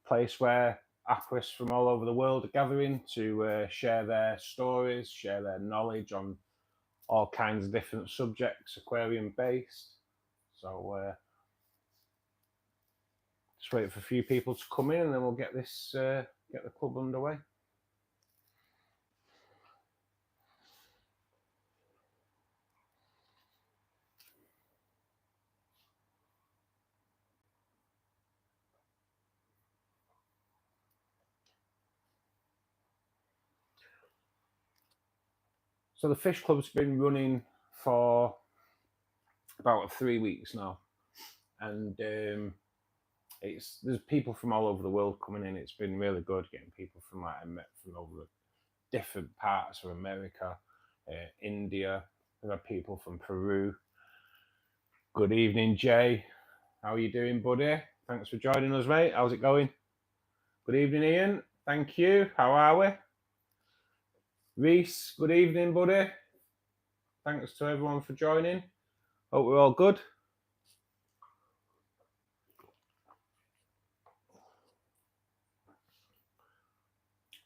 place where aquarists from all over the world are gathering to share their stories, share their knowledge on all kinds of different subjects, aquarium based. So just wait for a few people to come in, and then we'll get this get the club underway. So the fish club's been running for about 3 weeks now, and there's people from all over the world coming in. It's been really good getting people from from over different parts of America, India. We've had people from Peru. Good evening, Jay. How are you doing, buddy? Thanks for joining us, mate. How's it going? Good evening, Ian. Thank you. How are we? Reese, good evening, buddy. Thanks to everyone for joining. Hope we're all good.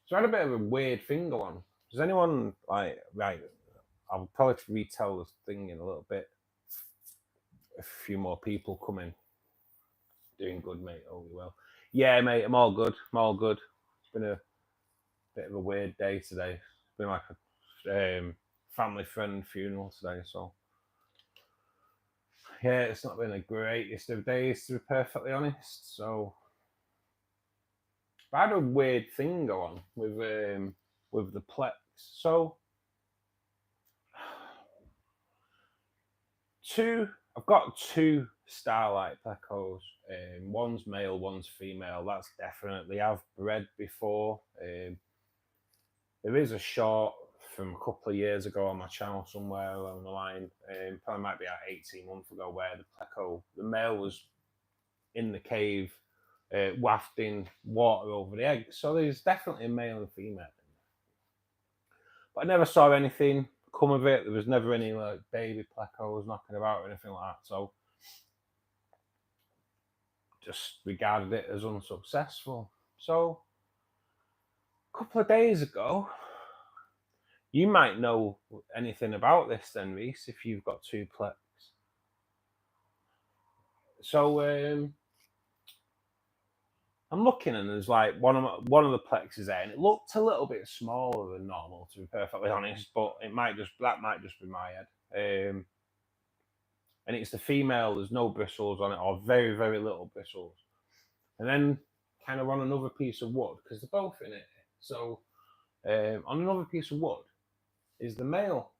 So I had a bit of a weird thing go on. Does anyone right? I'll probably retell this thing in a little bit. A few more people coming. Doing good, mate. Oh, well. Yeah, mate. I'm all good. It's been a bit of a weird day today. It's been like a family friend funeral today, so yeah, it's not been the greatest of days, to be perfectly honest. So I had a weird thing go on with the Plex. So I've got 2 Starlight Plecos. One's male, one's female. That's definitely I've bred before. There is a short from a couple of years ago on my channel somewhere along the line. Probably might be about 18 months ago, where the male was in the cave wafting water over the eggs. So there's definitely a male and female in there. But I never saw anything come of it. There was never any like baby Plecos knocking about or anything like that. So just regarded it as unsuccessful. So a couple of days ago, you might know anything about this then, Reese, if you've got 2 Plex. So I'm looking, and there's like one of the Plexes there, and it looked a little bit smaller than normal, to be perfectly honest. But that might just be my head. And it's the female. There's no bristles on it, or very, very little bristles. And then kind of on another piece of wood, because they're both in it. So on another piece of wood is the male,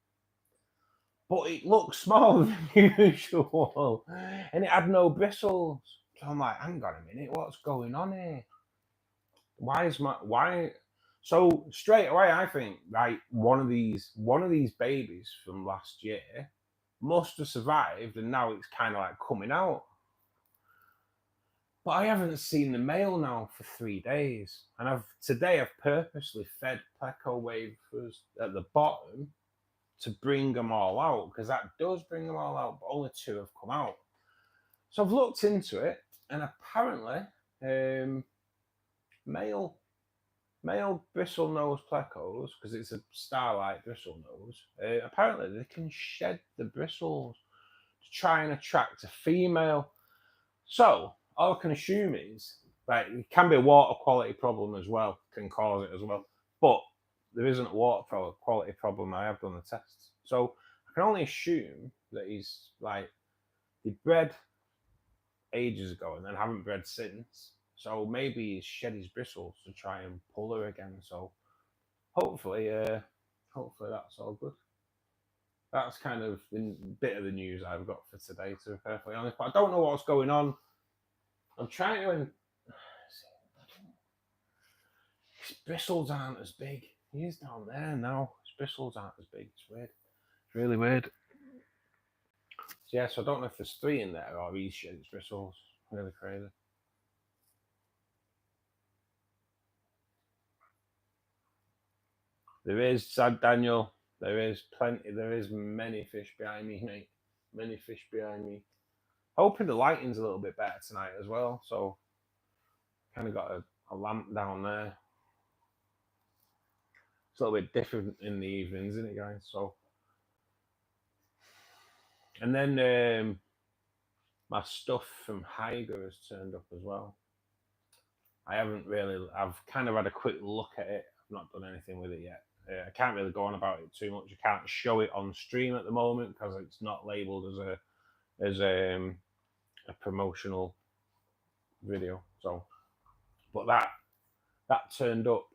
but it looks smaller than usual, and it had no bristles. So I'm like, hang on a minute, what's going on here? Why? So straight away, I think like one of these babies from last year must have survived, and now it's kind of like coming out. But I haven't seen the male now for 3 days, and today I've purposely fed Pleco wafers at the bottom to bring them all out, because that does bring them all out, but only 2 have come out. So I've looked into it, and apparently male bristle nose Plecos, because it's a Starlight bristle nose, apparently they can shed the bristles to try and attract a female. So all I can assume is like it can be a water quality problem as well, can cause it as well, but there isn't a water quality problem. I have done the tests, so I can only assume that he's like he bred ages ago and then haven't bred since. So maybe he's shed his bristles to try and pull her again. So hopefully that's all good. That's kind of the bit of the news I've got for today, to be perfectly honest. But I don't know what's going on. I'm trying to. His bristles aren't as big. He is down there now. His bristles aren't as big. It's weird. It's really weird. So yeah, so I don't know if there's 3 in there or he's shed his bristles. Really crazy. There is, sad Daniel. There is plenty. There is many fish behind me, mate. Many fish behind me. Hoping the lighting's a little bit better tonight as well. So kind of got a lamp down there. It's a little bit different in the evenings, isn't it, guys? So, and then my stuff from Haiger has turned up as well. I've kind of had a quick look at it. I've not done anything with it yet. I can't really go on about it too much. I can't show it on stream at the moment because it's not labeled as a promotional video. So, but that turned up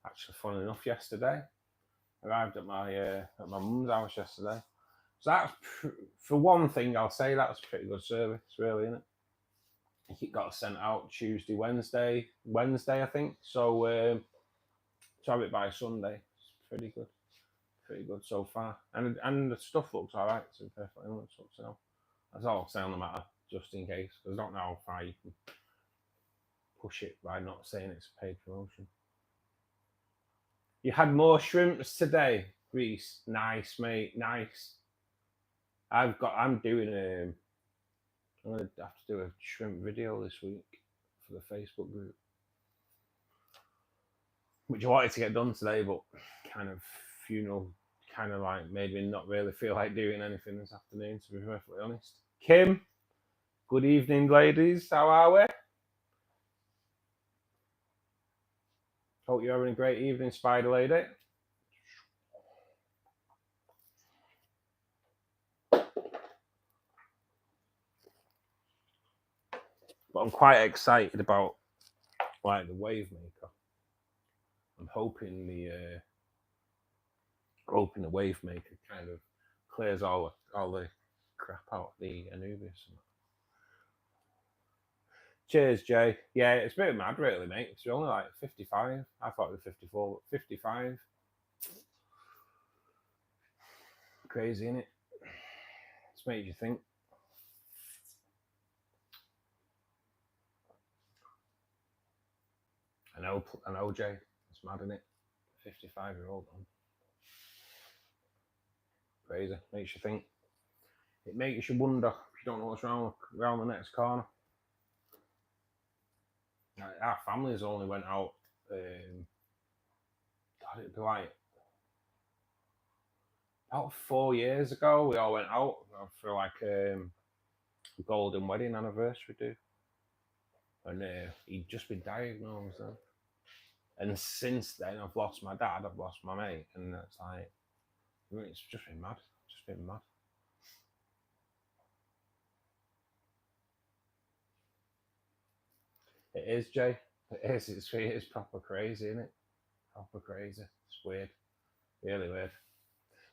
actually, funny enough, yesterday. Arrived at my mum's house yesterday. So that's for one thing, I'll say that's pretty good service, really, isn't it? It got sent out Tuesday, Wednesday, I think. So to have it by Sunday, it's pretty good so far. And the stuff looks alright. To be perfectly honest, so that's all I'll say on the matter, just in case, because I don't know how far you can push it by not saying it's a paid promotion. You had more shrimps today, Reese. Nice, mate. Nice. I'm doing I'm gonna have to do a shrimp video this week for the Facebook group, which I wanted to get done today, but kind of funeral kind of like made me not really feel like doing anything this afternoon, to be perfectly honest. Kim, good evening, ladies. How are we? Hope you're having a great evening, Spider Lady. But I'm quite excited about like the wave maker. I'm hoping the wave maker kind of clears all the crap out the Anubis. Cheers, Jay. Yeah, it's a bit mad, really, mate. It's only like 55. I thought it was 54, but 55. Crazy, innit? It's made you think. I know, Jay. It's mad, innit? 55-year-old man. Crazy. Makes you think. It makes you wonder if you don't know what's around the next corner. Our families only went out. God, it'd be like about 4 years ago. We all went out for like a golden wedding anniversary, do. And he'd just been diagnosed then. And since then, I've lost my dad, I've lost my mate, and it's like, it's just been mad. Just been mad. It is, Jay. It is. It's proper crazy, isn't it? Proper crazy. It's weird. Really weird.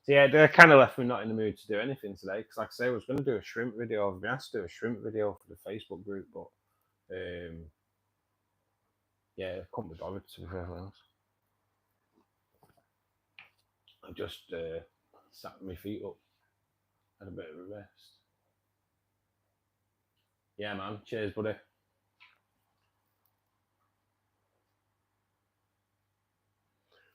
So yeah, they kind of left me not in the mood to do anything today, because like I say, I was going to do a shrimp video. I've been asked to do a shrimp video for the Facebook group, but yeah, I couldn't be bothered, to be fair honest. I just sat my feet up, had a bit of a rest. Yeah, man. Cheers, buddy.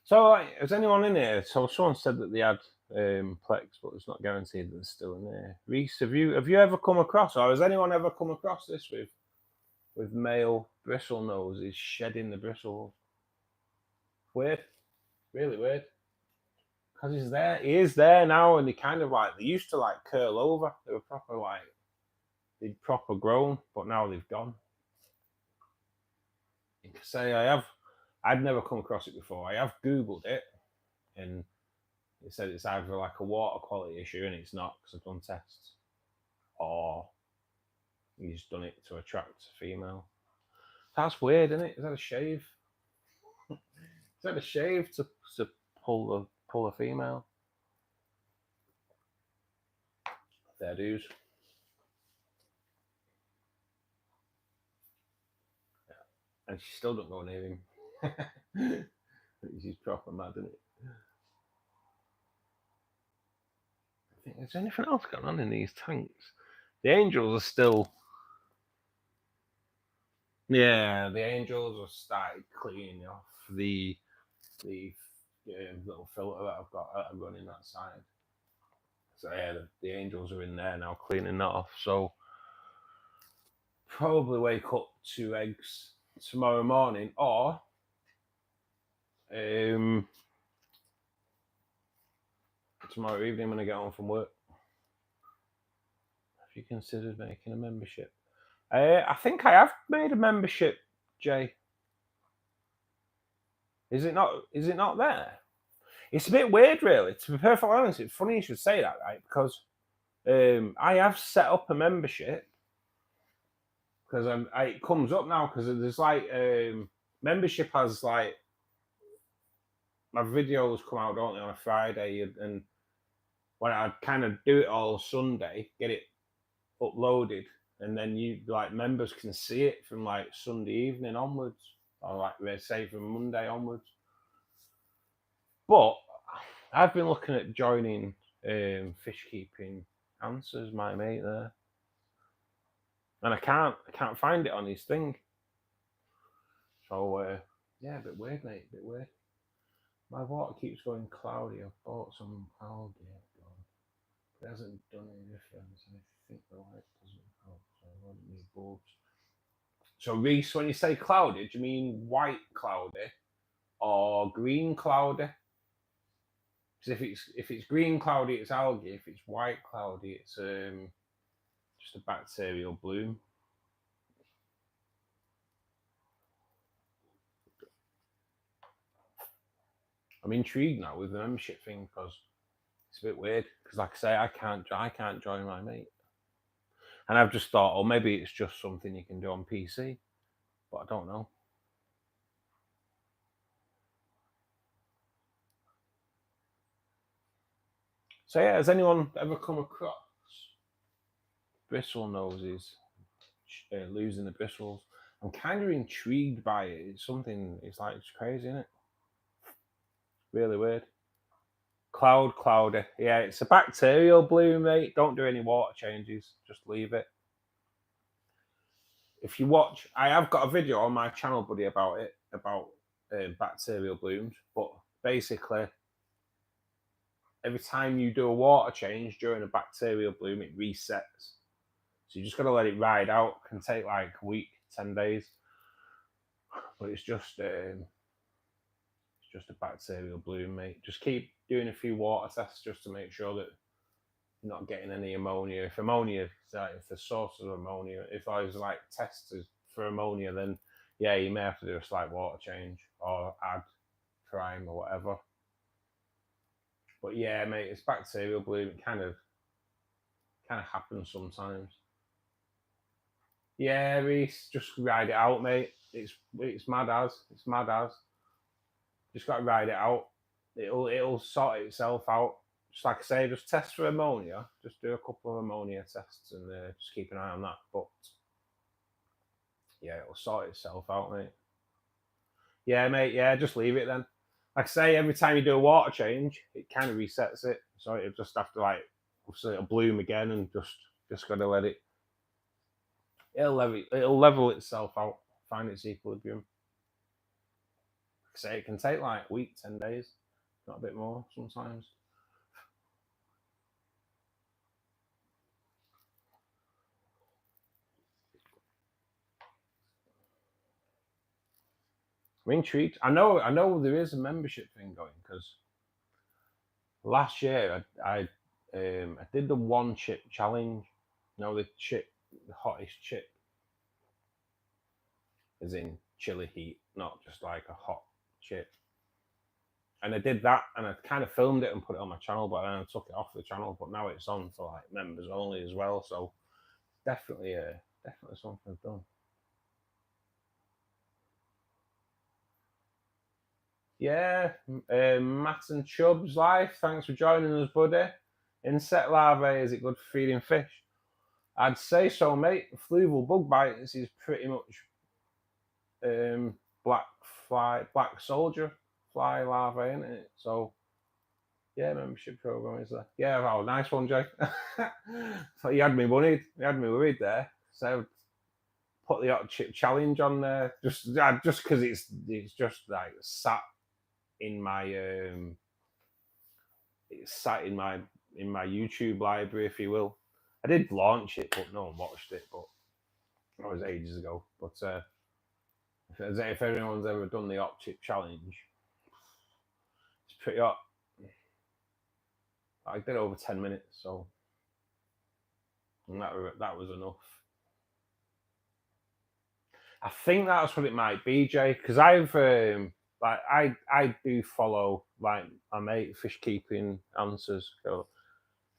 So, like, is anyone in here? So, someone said that they had Plex, but it's not guaranteed that they're still in there. Reese, have you ever come across, or has anyone ever come across this with male bristle noses shedding the bristles? Weird, really weird. Because he's there, he is there now, and they kind of like, they used to like curl over. They were proper like, they'd proper grown, but now they've gone. You can say I'd never come across it before. I have Googled it, and it said it's either like a water quality issue, and it's not, because I've done tests, or he's done it to attract a female. That's weird, isn't it? Is that a shave? Is that a shave to pull a female? Fair dues. Yeah. And she still don't go near him. She's proper mad, isn't it? I think, is there anything else going on in these tanks? The angels are still. Yeah, the angels have started cleaning off the little filter that I've got running that side. So yeah, the angels are in there now cleaning that off. So probably wake up 2 eggs tomorrow morning, or tomorrow evening when I get home from work. Have you considered making a membership? I think I have made a membership, Jay. Is it not? Is it not there? It's a bit weird, really. To be perfectly honest, it's funny you should say that, right? Because I have set up a membership because it comes up now because there's like membership has like my videos come out, don't they, on a Friday, and when I kind of do it all Sunday, get it uploaded, and then you like members can see it from like Sunday evening onwards, or like they say from Monday onwards. But I've been looking at joining Fish Keeping Answers, my mate there, and I can't find it on his thing. So yeah, a bit weird, mate. A bit weird. My water keeps going cloudy. I've bought some algae. It hasn't done any difference. I think the light doesn't help. So I want these bulbs. So Reese, when you say cloudy, do you mean white cloudy or green cloudy? Because if it's green cloudy, it's algae. If it's white cloudy, it's just a bacterial bloom. I'm intrigued now with the membership thing because it's a bit weird. Because like I say, I can't join my mate, and I've just thought, oh, maybe it's just something you can do on PC, but I don't know. So yeah, has anyone ever come across bristle noses losing the bristles? I'm kind of intrigued by it. It's something. It's like it's crazy, isn't it? Really weird. Cloudy. Yeah, it's a bacterial bloom, mate. Don't do any water changes. Just leave it. If you watch, I have got a video on my channel, buddy, about it, about bacterial blooms. But basically, every time you do a water change during a bacterial bloom, it resets. So you just got to let it ride out. It can take like a week, 10 days. But it's just a bacterial bloom, mate. Just keep doing a few water tests just to make sure that you're not getting any ammonia. If the source of ammonia, if there's like tests for ammonia, then yeah, you may have to do a slight water change or add prime or whatever. But yeah, mate, it's bacterial bloom. It kind of happens sometimes. Yeah, Reese, just ride it out, mate. It's mad as. Just got to ride it out. It'll sort itself out. Just like I say, just test for ammonia. Just do a couple of ammonia tests and just keep an eye on that. But yeah, it'll sort itself out, mate. Yeah, mate. Yeah, just leave it then. Like I say, every time you do a water change, it kind of resets it. So it'll just have to like, it'll bloom again, and just got to let it. It'll level itself out, find its equilibrium. Like I say, it can take like a week, 10 days, not a bit more sometimes. I'm intrigued. I know there is a membership thing going because last year I did the one chip challenge. The hottest chip, as in chili heat, not just like a hot chip. And I did that, and I kind of filmed it and put it on my channel, but then I took it off the channel. But now it's on for like members only as well. So definitely something I've done. Yeah, Matt and Chubbs Life, thanks for joining us, buddy. Insect larvae, is it good for feeding fish? I'd say so, mate. Fluval bug bites is pretty much black soldier fly larvae, isn't it? So yeah, membership program is there. Yeah, oh, nice one, Jay. So you had me worried. There. So put the hot chip challenge on there, just because it's just like sat in my YouTube library, if you will. I did launch it, but no one watched it. But That was ages ago. But if anyone's ever done the op-chip challenge, it's pretty hot. I did over 10 minutes, so and that was enough. I think that's what it might be, Jay, because I've like I do follow like my mate Fish Keeping Answers.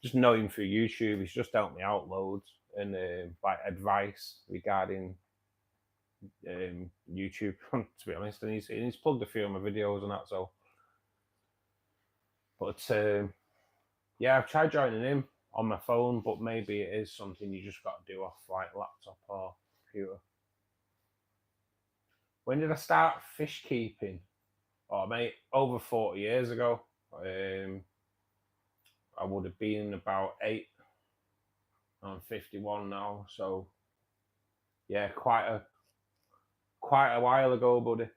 Just know him through YouTube. He's just helped me out loads and like advice regarding YouTube. To be honest, and he's plugged a few of my videos and that. So, but yeah, I've tried joining him on my phone, but maybe it is something you just got to do off like laptop or computer. When did I start fish keeping? Oh, mate, over 40 years ago. I would have been about 8. I'm 51 now, so yeah, quite a while ago, buddy.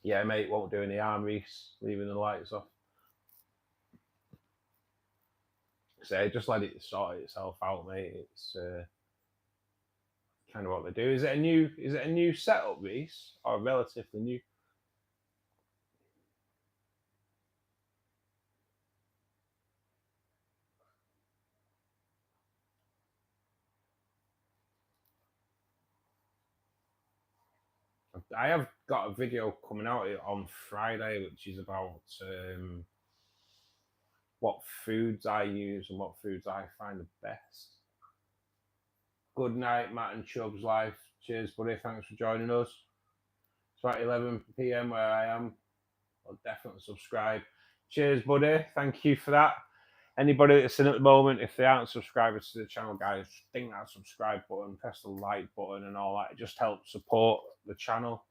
Yeah, mate, won't do any arm reefs, leaving the lights off. So just let it sort itself out, mate. It's kind of what they do. Is it a new setup, Reese, or relatively new? I have got a video coming out on Friday, which is about what foods I use and what foods I find the best. Good night, Matt and Chubbs Life. Cheers, buddy. Thanks for joining us. It's about 11 p.m. where I am. I'll definitely subscribe. Cheers, buddy. Thank you for that. Anybody that's in at the moment, if they aren't subscribers to the channel, guys, ding that subscribe button, press the like button and all that. It just helps support the channel.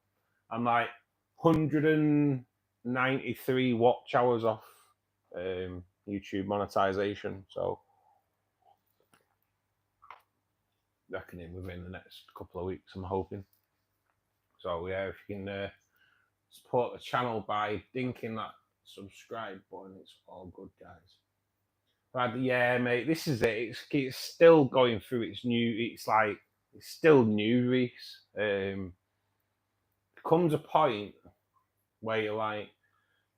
I'm like 193 watch hours off YouTube monetization, so reckoning within the next couple of weeks, I'm hoping. So yeah, if you can support the channel by dinking that subscribe button, it's all good, guys. But yeah, mate, this is it. It's still going through its new. It's still new, Reese. Comes a point where you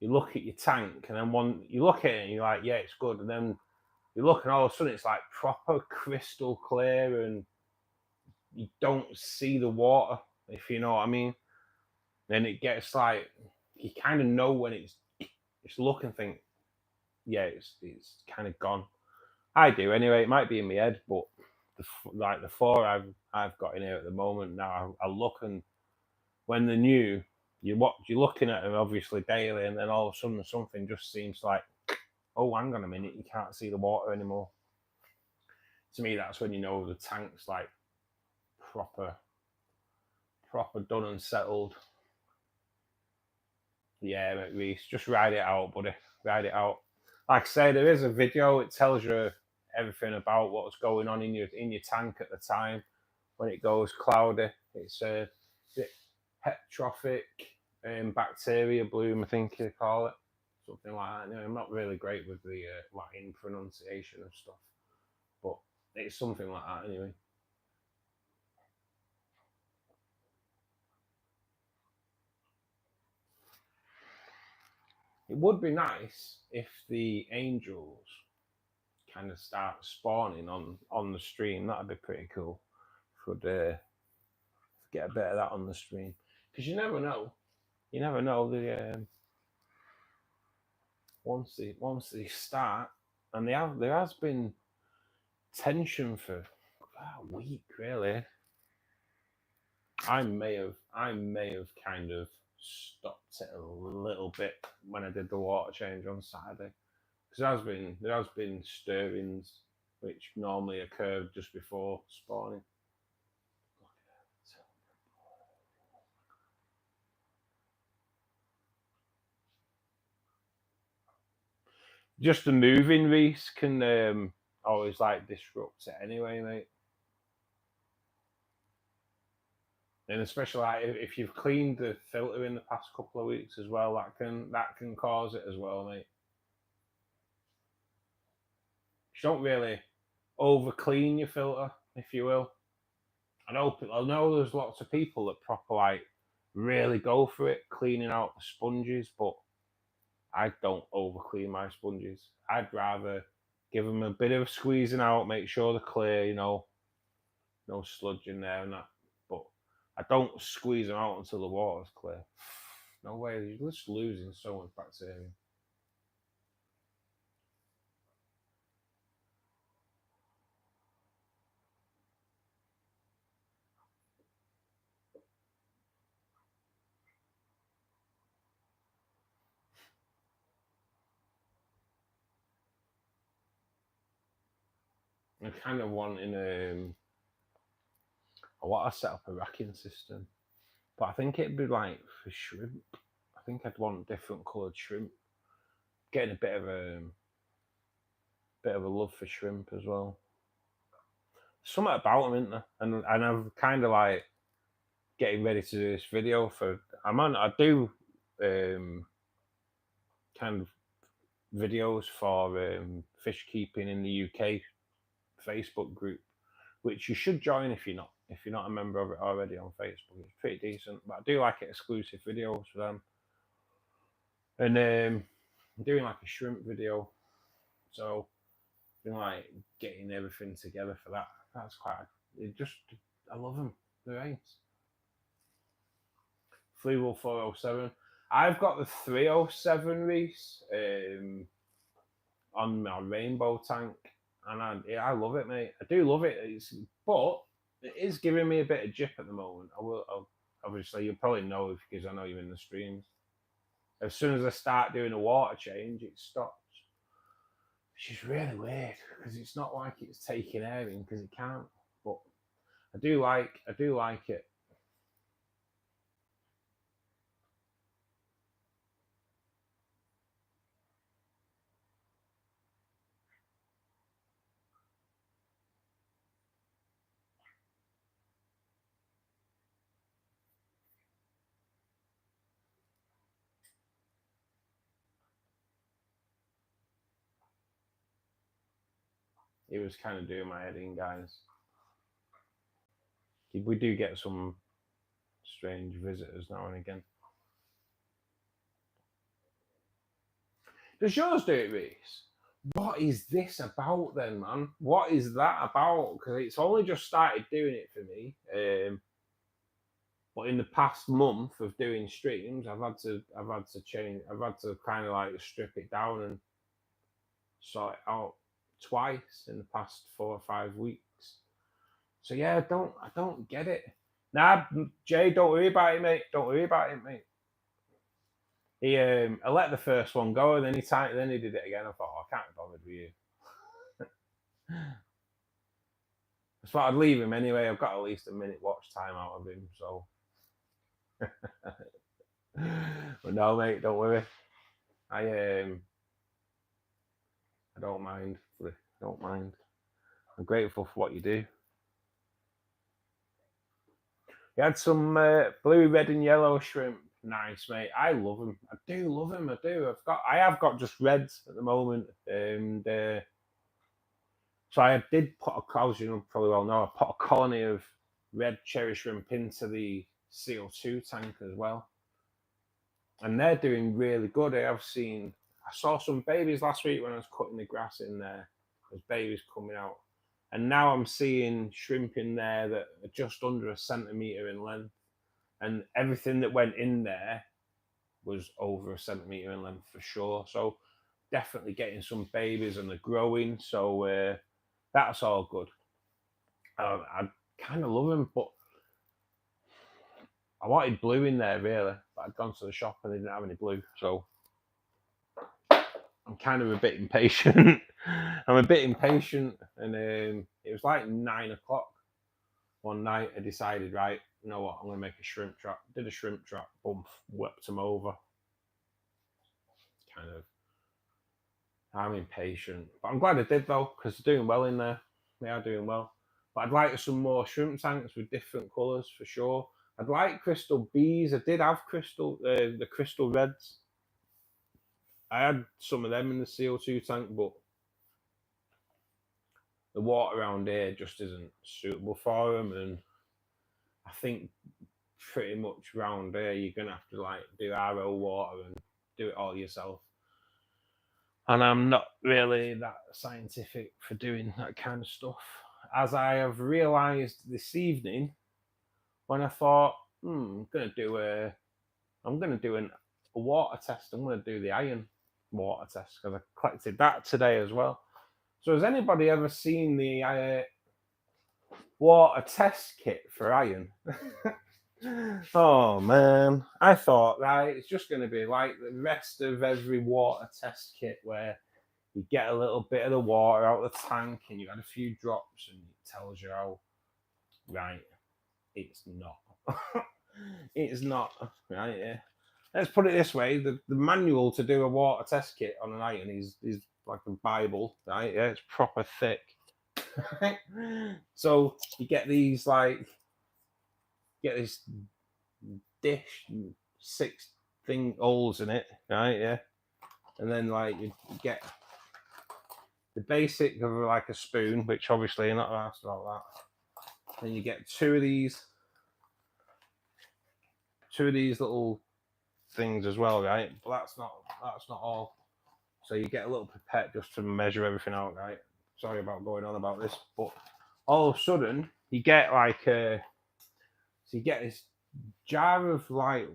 look at your tank, and then you look at it and you're like, yeah, it's good, and then you look and all of a sudden it's like proper crystal clear, and you don't see the water, if you know what I mean. Then it gets like you kind of know when it's look and think, yeah, it's kind of gone. I do anyway. It might be in my head, but the 4 I've got in here at the moment now, I look, and when they're new, you're looking at them obviously daily, and then all of a sudden something just seems like, oh, hang on a minute, you can't see the water anymore. To me, that's when you know the tank's like proper done and settled. Yeah, Reese, just ride it out, buddy. Ride it out. Like I say, there is a video. It tells you everything about what's going on in your tank at the time when it goes cloudy. It's heterotrophic bacteria bloom, I think you call it, something like that. I'm not really great with the Latin pronunciation of stuff, but it's something like that anyway. It would be nice if the angels kind of start spawning on the stream. That'd be pretty cool. Could get a bit of that on the stream, because you never know. You never know. The once they start, and there has been tension for a week, really. I may have kind of stopped it a little bit when I did the water change on Saturday, because there has been stirrings which normally occur just before spawning. Just the moving, Reese, can always like disrupt it anyway, mate. And especially like if you've cleaned the filter in the past couple of weeks as well, that can cause it as well, mate. You don't really over clean your filter, if you will. I know there's lots of people that proper like really go for it, cleaning out the sponges, but I don't over clean my sponges. I'd rather give them a bit of squeezing out, make sure they're clear, no sludge in there and that. But I don't squeeze them out until the water's clear. No way, you're just losing so much bacteria. I'm kind of wanting I want to set up a racking system, but I think it'd be like for shrimp. I think I'd want different coloured shrimp. Getting a bit of a love for shrimp as well. Something about them, isn't there? And I'm kind of like getting ready to do this video for. I do kind of videos for fish keeping in the UK Facebook group, which you should join if you're not a member of it already on Facebook. It's pretty decent, but I do like it exclusive videos for them. And I'm doing like a shrimp video, so like getting everything together for that. That's quite. I love them. They're ace. Free Will 407. I've got the 307 Reese on my rainbow tank, and I love it, mate. I do love it. But it is giving me a bit of jip at the moment. Obviously, you'll probably know because I know you're in the streams. As soon as I start doing a water change, it stops. Which is really weird because it's not like it's taking air in because it can't. But I do like it. It was kind of doing my head in, guys. We do get some strange visitors now and again. Does yours do it, Reese? What is this about then, man? What is that about? Because it's only just started doing it for me. But in the past month of doing streams, I've had to change. I've had to kind of like strip it down and sort it out twice in the past 4 or 5 weeks. So yeah, I don't get it. Nah, Jay, don't worry about it, mate. Don't worry about it, mate. I let the first one go, and then he did it again. I thought, I can't be bothered with you. I thought I'd leave him anyway. I've got at least a minute watch time out of him, so. But no, mate, don't worry. I don't mind. I don't mind. I'm grateful for what you do. You had some blue, red, and yellow shrimp. Nice, mate. I love them. I do love them. I do. I have got just reds at the moment, and so I did put as you probably well know, I put a colony of red cherry shrimp into the CO2 tank as well, and they're doing really good. I saw some babies last week when I was cutting the grass in there. There's babies coming out, and now I'm seeing shrimp in there that are just under a centimetre in length. And everything that went in there was over a centimetre in length for sure. So definitely getting some babies and they're growing. So that's all good. I kind of love them, but I wanted blue in there really. But I'd gone to the shop and they didn't have any blue. So I'm kind of a bit impatient. I'm a bit impatient. And it was like 9 o'clock one night. I decided, right, you know what, I'm going to make a shrimp trap. Did a shrimp trap, boom, whipped them over. Kind of, I'm impatient. But I'm glad I did though, because they're doing well in there. They are doing well. But I'd like some more shrimp tanks with different colours for sure. I'd like crystal bees. I did have the crystal reds. I had some of them in the CO2 tank, but the water around here just isn't suitable for them, and I think pretty much around here you're gonna have to like do RO water and do it all yourself. And I'm not really that scientific for doing that kind of stuff, as I have realised this evening when I thought, I'm gonna do a water test. I'm gonna do the iron water test because I collected that today as well. So has anybody ever seen the water test kit for iron? Oh man, I thought, right, it's just going to be like the rest of every water test kit where you get a little bit of the water out of the tank and you add a few drops and it tells you how. Right, it's not. It's not. Right, yeah. Let's put it this way: the manual to do a water test kit on an iron is like a Bible, right? Yeah, it's proper thick. So you get these this dish, 6 holes in it, right? Yeah, and then like you get the basic of like a spoon, which obviously you're not asked about that. Then you get two of these little things as well, right? But that's not all. So you get a little pipette just to measure everything out, right? Sorry about going on about this, but all of a sudden you get like so you get this jar of like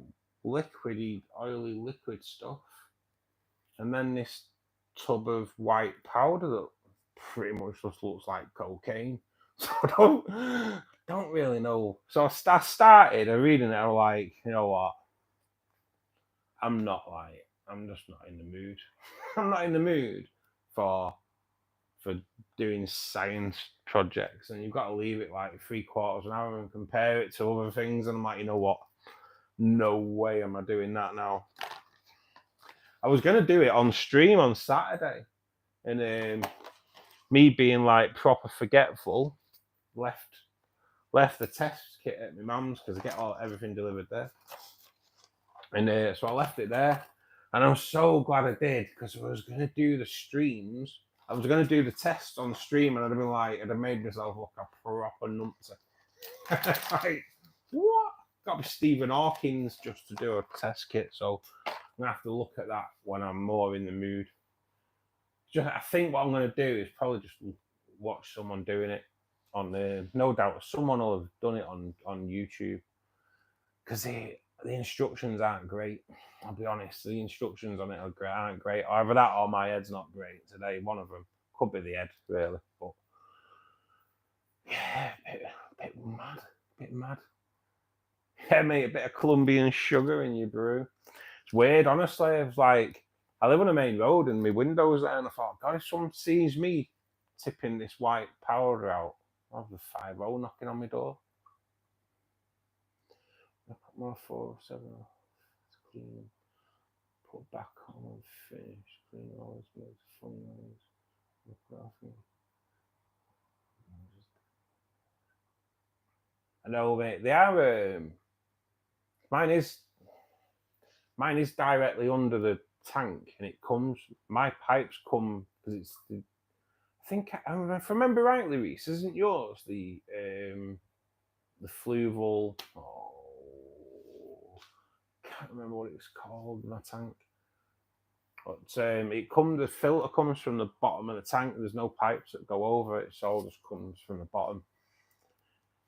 liquidy, oily liquid stuff, and then this tub of white powder that pretty much just looks like cocaine. So I don't really know. So I started reading it. I'm like, you know what? I'm just not in the mood. I'm not in the mood for doing science projects, and you've got to leave it like 3/4 an hour and compare it to other things. And I'm like, you know what? No way am I doing that now. I was gonna do it on stream on Saturday, and me being like proper forgetful, left the test kit at my mum's because I get everything delivered there, and so I left it there, and I'm so glad I did because I was gonna do the streams. I was gonna do the tests on stream, and I'd have made myself look a proper numpty. Like, what? Got to be Stephen Hawkins just to do a test kit, so I'm gonna have to look at that when I'm more in the mood. I think what I'm gonna do is probably just watch someone doing it on the. No doubt, someone will have done it on YouTube because the instructions aren't great. I'll be honest, the instructions on it aren't great. Either that or my head's not great today. One of them could be the head, really, but yeah, a bit mad. Yeah, mate, a bit of Colombian sugar in your brew. It's weird, honestly. It's like I live on a main road and my window's there, and I thought, God, if someone sees me tipping this white powder out, I'll have the 5-0 knocking on my door. I put more 4-7 it's clean. Put back on and finish. Clean always makes fun noise. I know, mate. They are. Mine is directly under the tank, and it comes. My pipes come because it's the. I think if I remember rightly, Reese, isn't yours the fluval? Oh, can't remember what it was called. My tank. But it comes. The filter comes from the bottom of the tank. There's no pipes that go over it. So it all just comes from the bottom.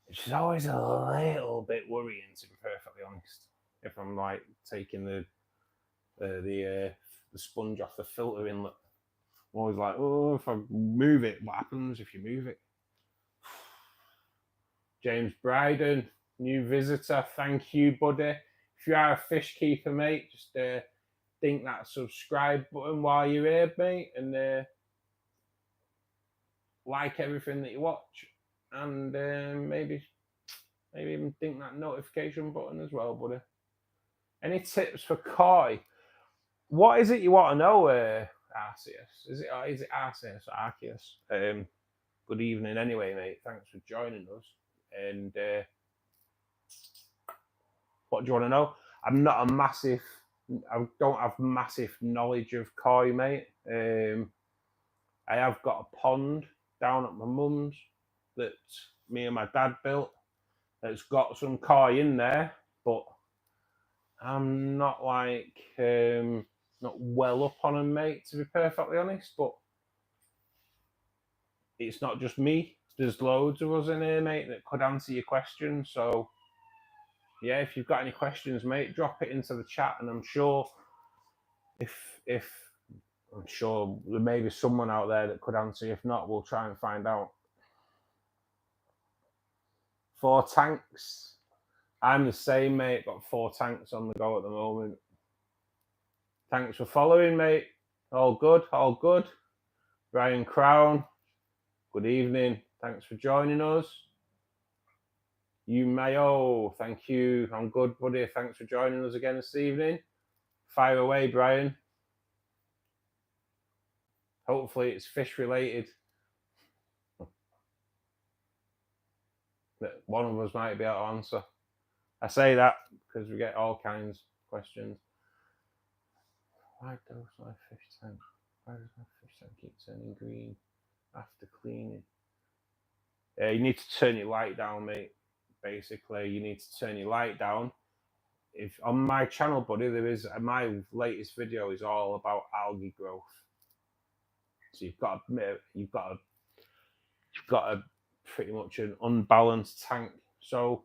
Which is always a little bit worrying, to be perfectly honest. If I'm like taking the sponge off the filter inlet, I'm always like, oh, if I move it, what happens if you move it? James Bryden, new visitor, thank you, buddy. If you are a fish keeper, mate, just think that subscribe button while you're here, mate, and like everything that you watch, and maybe even think that notification button as well, buddy. Any tips for koi? What is it you want to know, Arceus? Is it Arceus or Arceus? Good evening anyway, mate. Thanks for joining us. And what do you want to know? I don't have massive knowledge of koi, mate. I have got a pond down at my mum's that me and my dad built. It's got some koi in there, but I'm not like not well up on them, mate, to be perfectly honest. But it's not just me. There's loads of us in here, mate, that could answer your questions. So yeah, if you've got any questions, mate, drop it into the chat, and I'm sure if I'm sure there may be someone out there that could answer. If not, we'll try and find out. 4 tanks. I'm the same, mate. Got 4 tanks on the go at the moment. Thanks for following, mate. All good, all good. Brian Crown, good evening. Thanks for joining us. You Mayo, thank you. I'm good, buddy. Thanks for joining us again this evening. Fire away, Brian. Hopefully it's fish related. That one of us might be able to answer. I say that because we get all kinds of questions. Why does my fish tank keep turning green after cleaning? You need to turn your light down, mate. Basically, you need to turn your light down. If on my channel, buddy, there is my latest video is all about algae growth. So you've got a pretty much an unbalanced tank. So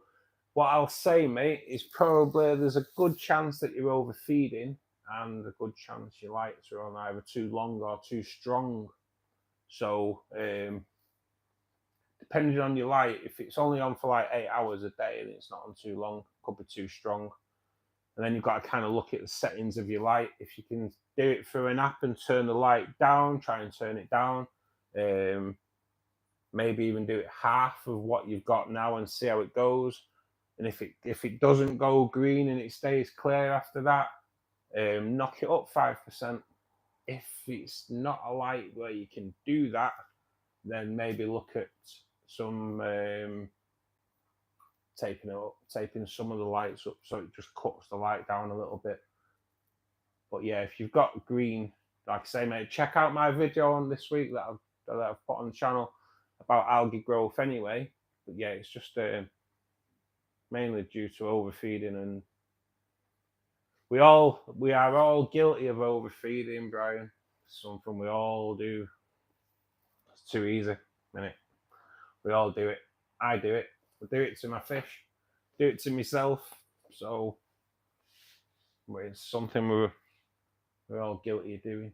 what I'll say, mate, is probably there's a good chance that you're overfeeding, and a good chance your lights are on either too long or too strong. So depending on your light, if it's only on for like 8 hours a day and it's not on too long, could be too strong. And then you've got to kind of look at the settings of your light. If you can do it through an app and turn the light down, try and turn it down. Maybe even do it half of what you've got now and see how it goes. And if it doesn't go green and it stays clear after that, knock it up 5%. If it's not a light where you can do that, then maybe look at some taping some of the lights up so it just cuts the light down a little bit. But yeah, if you've got green, like I say, mate, check out my video on this week that I've put on the channel about algae growth anyway. But yeah, it's just mainly due to overfeeding, and we are all guilty of overfeeding, Brian. Something we all do. It's too easy, isn't it? We all do it. I do it. I do it to my fish. Do it to myself. So it's something we're all guilty of doing.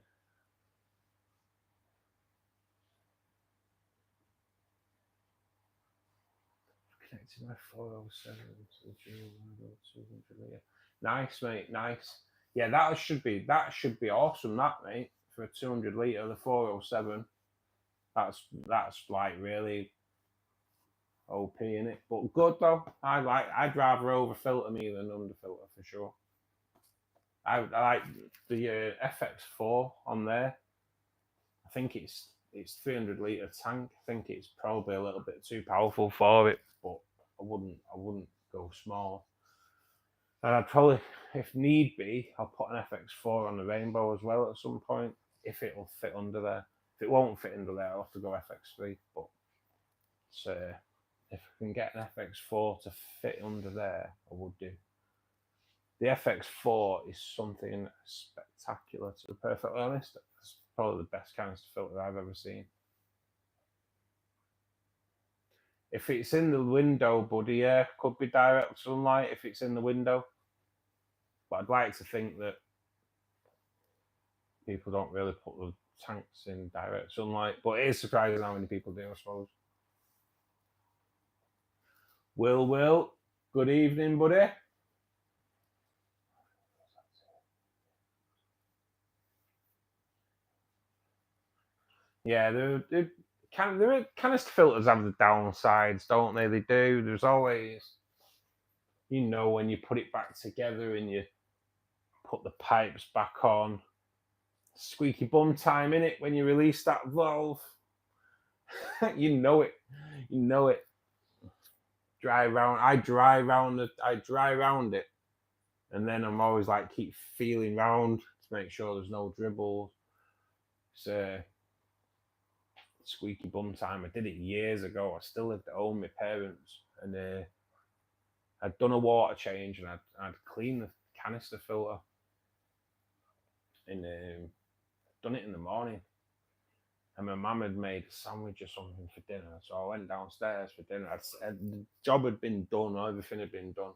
Connecting my 407 to the dual 200 litre. Nice, mate. Nice. Yeah, that should be awesome, that, mate. For a 200 litre, the 407. That's like really OP in it, but good though. I'd rather over filter me than under filter for sure. I like the FX4 on there. I think it's 300 litre tank. I think it's probably a little bit too powerful for it, but I wouldn't go small. And I'd probably, if need be, I'll put an FX4 on the Rainbow as well at some point if it'll fit under there. If it won't fit under there, I'll have to go FX3. But if I can get an FX4 to fit under there, I would do. The FX4 is something spectacular, to be perfectly honest. It's probably the best canister filter I've ever seen. If it's in the window, buddy, yeah, could be direct sunlight if it's in the window. But I'd like to think that people don't really put the tanks in direct sunlight. But it is surprising how many people do, I suppose. Will, good evening, buddy. Yeah, there are canister filters have the downsides, don't they? They do. There's always, when you put it back together and you put the pipes back on, squeaky bum time in it when you release that valve. you know it. I dry round it, and then I'm always like keep feeling round to make sure there's no dribbles. It's squeaky bum time. I did it years ago. I still lived at home with my parents, and I'd done a water change, and I'd cleaned the canister filter, and done it in the morning. And my mum had made a sandwich or something for dinner, so I went downstairs for dinner. The job had been done, everything had been done,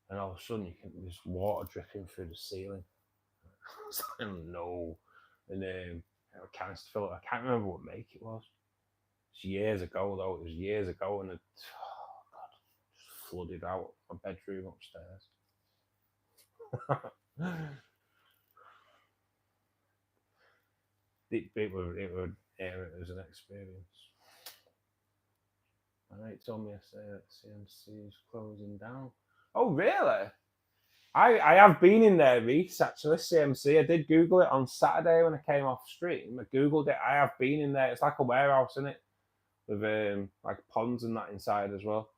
and all of a sudden there's water dripping through the ceiling. I was like, no, and a canister filter. I can't remember what make it was. It's years ago though. It was years ago, and it, oh god, just flooded out my bedroom upstairs. it was an experience. My mate told me that CMC is closing down. Oh really? I have been in there, Reese, actually, CMC. I did Google it on Saturday when I came off stream. I Googled it. I have been in there. It's like a warehouse, isn't it? With like ponds and that inside as well.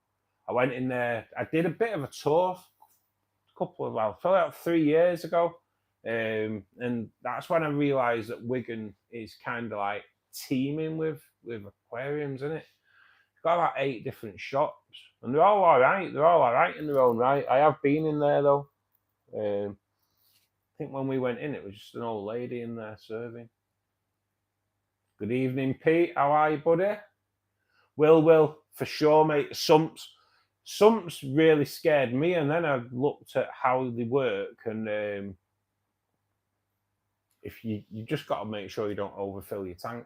I went in there. I did a bit of a tour probably about 3 years ago. And that's when I realised that Wigan is kind of like teeming with aquariums, isn't it? Got about 8 different shops, and they're all right. They're all right in their own right. I have been in there though. I think when we went in, it was just an old lady in there serving. Good evening, Pete. How are you, buddy? Will, for sure, mate. Sumps really scared me, and then I looked at how they work, and if you just got to make sure you don't overfill your tank,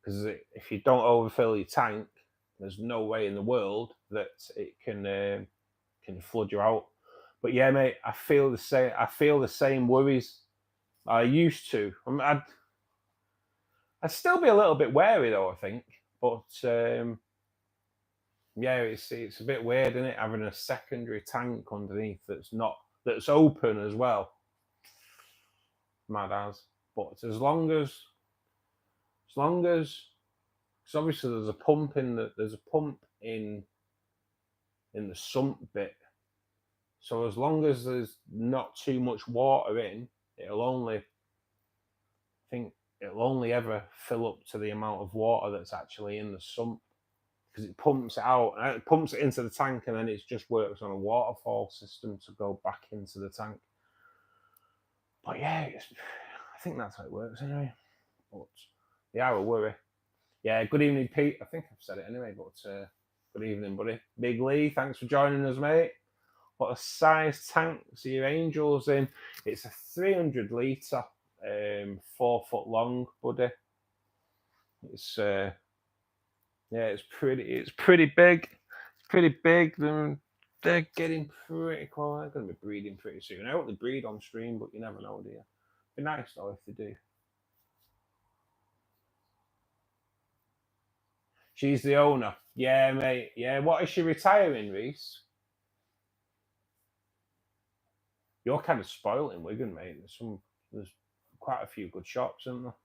because if you don't overfill your tank, there's no way in the world that it can flood you out. But yeah, mate, I feel the same. I feel the same worries I used to. I'd still be a little bit wary though, I think. But yeah, it's a bit weird, isn't it, having a secondary tank underneath that's open as well. Mad as. But as long as, because obviously there's a pump in the sump bit. So as long as there's not too much water in, it'll only ever fill up to the amount of water that's actually in the sump, because it pumps it out and it pumps it into the tank, and then it just works on a waterfall system to go back into the tank. But yeah, I think that's how it works anyway. But yeah, I worry. Yeah, good evening, Pete. I think I've said it anyway, but good evening, buddy. Big Lee, thanks for joining us, mate. What a size tank. So your Angel's in. It's a 300 litre, 4 foot long, buddy. It's it's pretty big. It's pretty big. They're getting pretty close. They're going to be breeding pretty soon. I hope they breed on stream, but you never know, do you? Be nice though if they do. She's the owner. Yeah, mate. Yeah, what is she retiring, Reese? You're kind of spoiled in Wigan, mate. There's quite a few good shops, isn't there?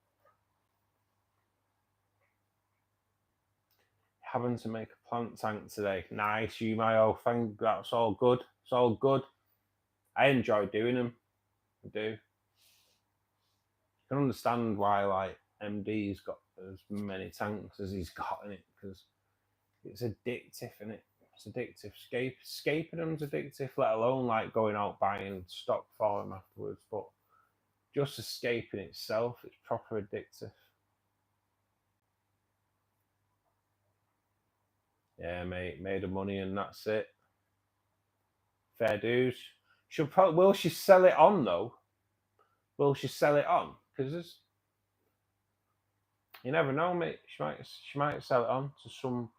Having to make a plant tank today. Nice, you, Mayo. Thank. That's all good. It's all good. I enjoy doing them. I do. I can understand why like MD's got as many tanks as he's got in it, because it's addictive, isn't it? It's addictive. Scaping them's addictive, let alone like going out buying stock for them afterwards. But just escaping itself, it's proper addictive. Yeah, mate, made of money and that's it. Fair dues. Will she sell it on though? Will she sell it on? Because you never know, mate. She might sell it on to some.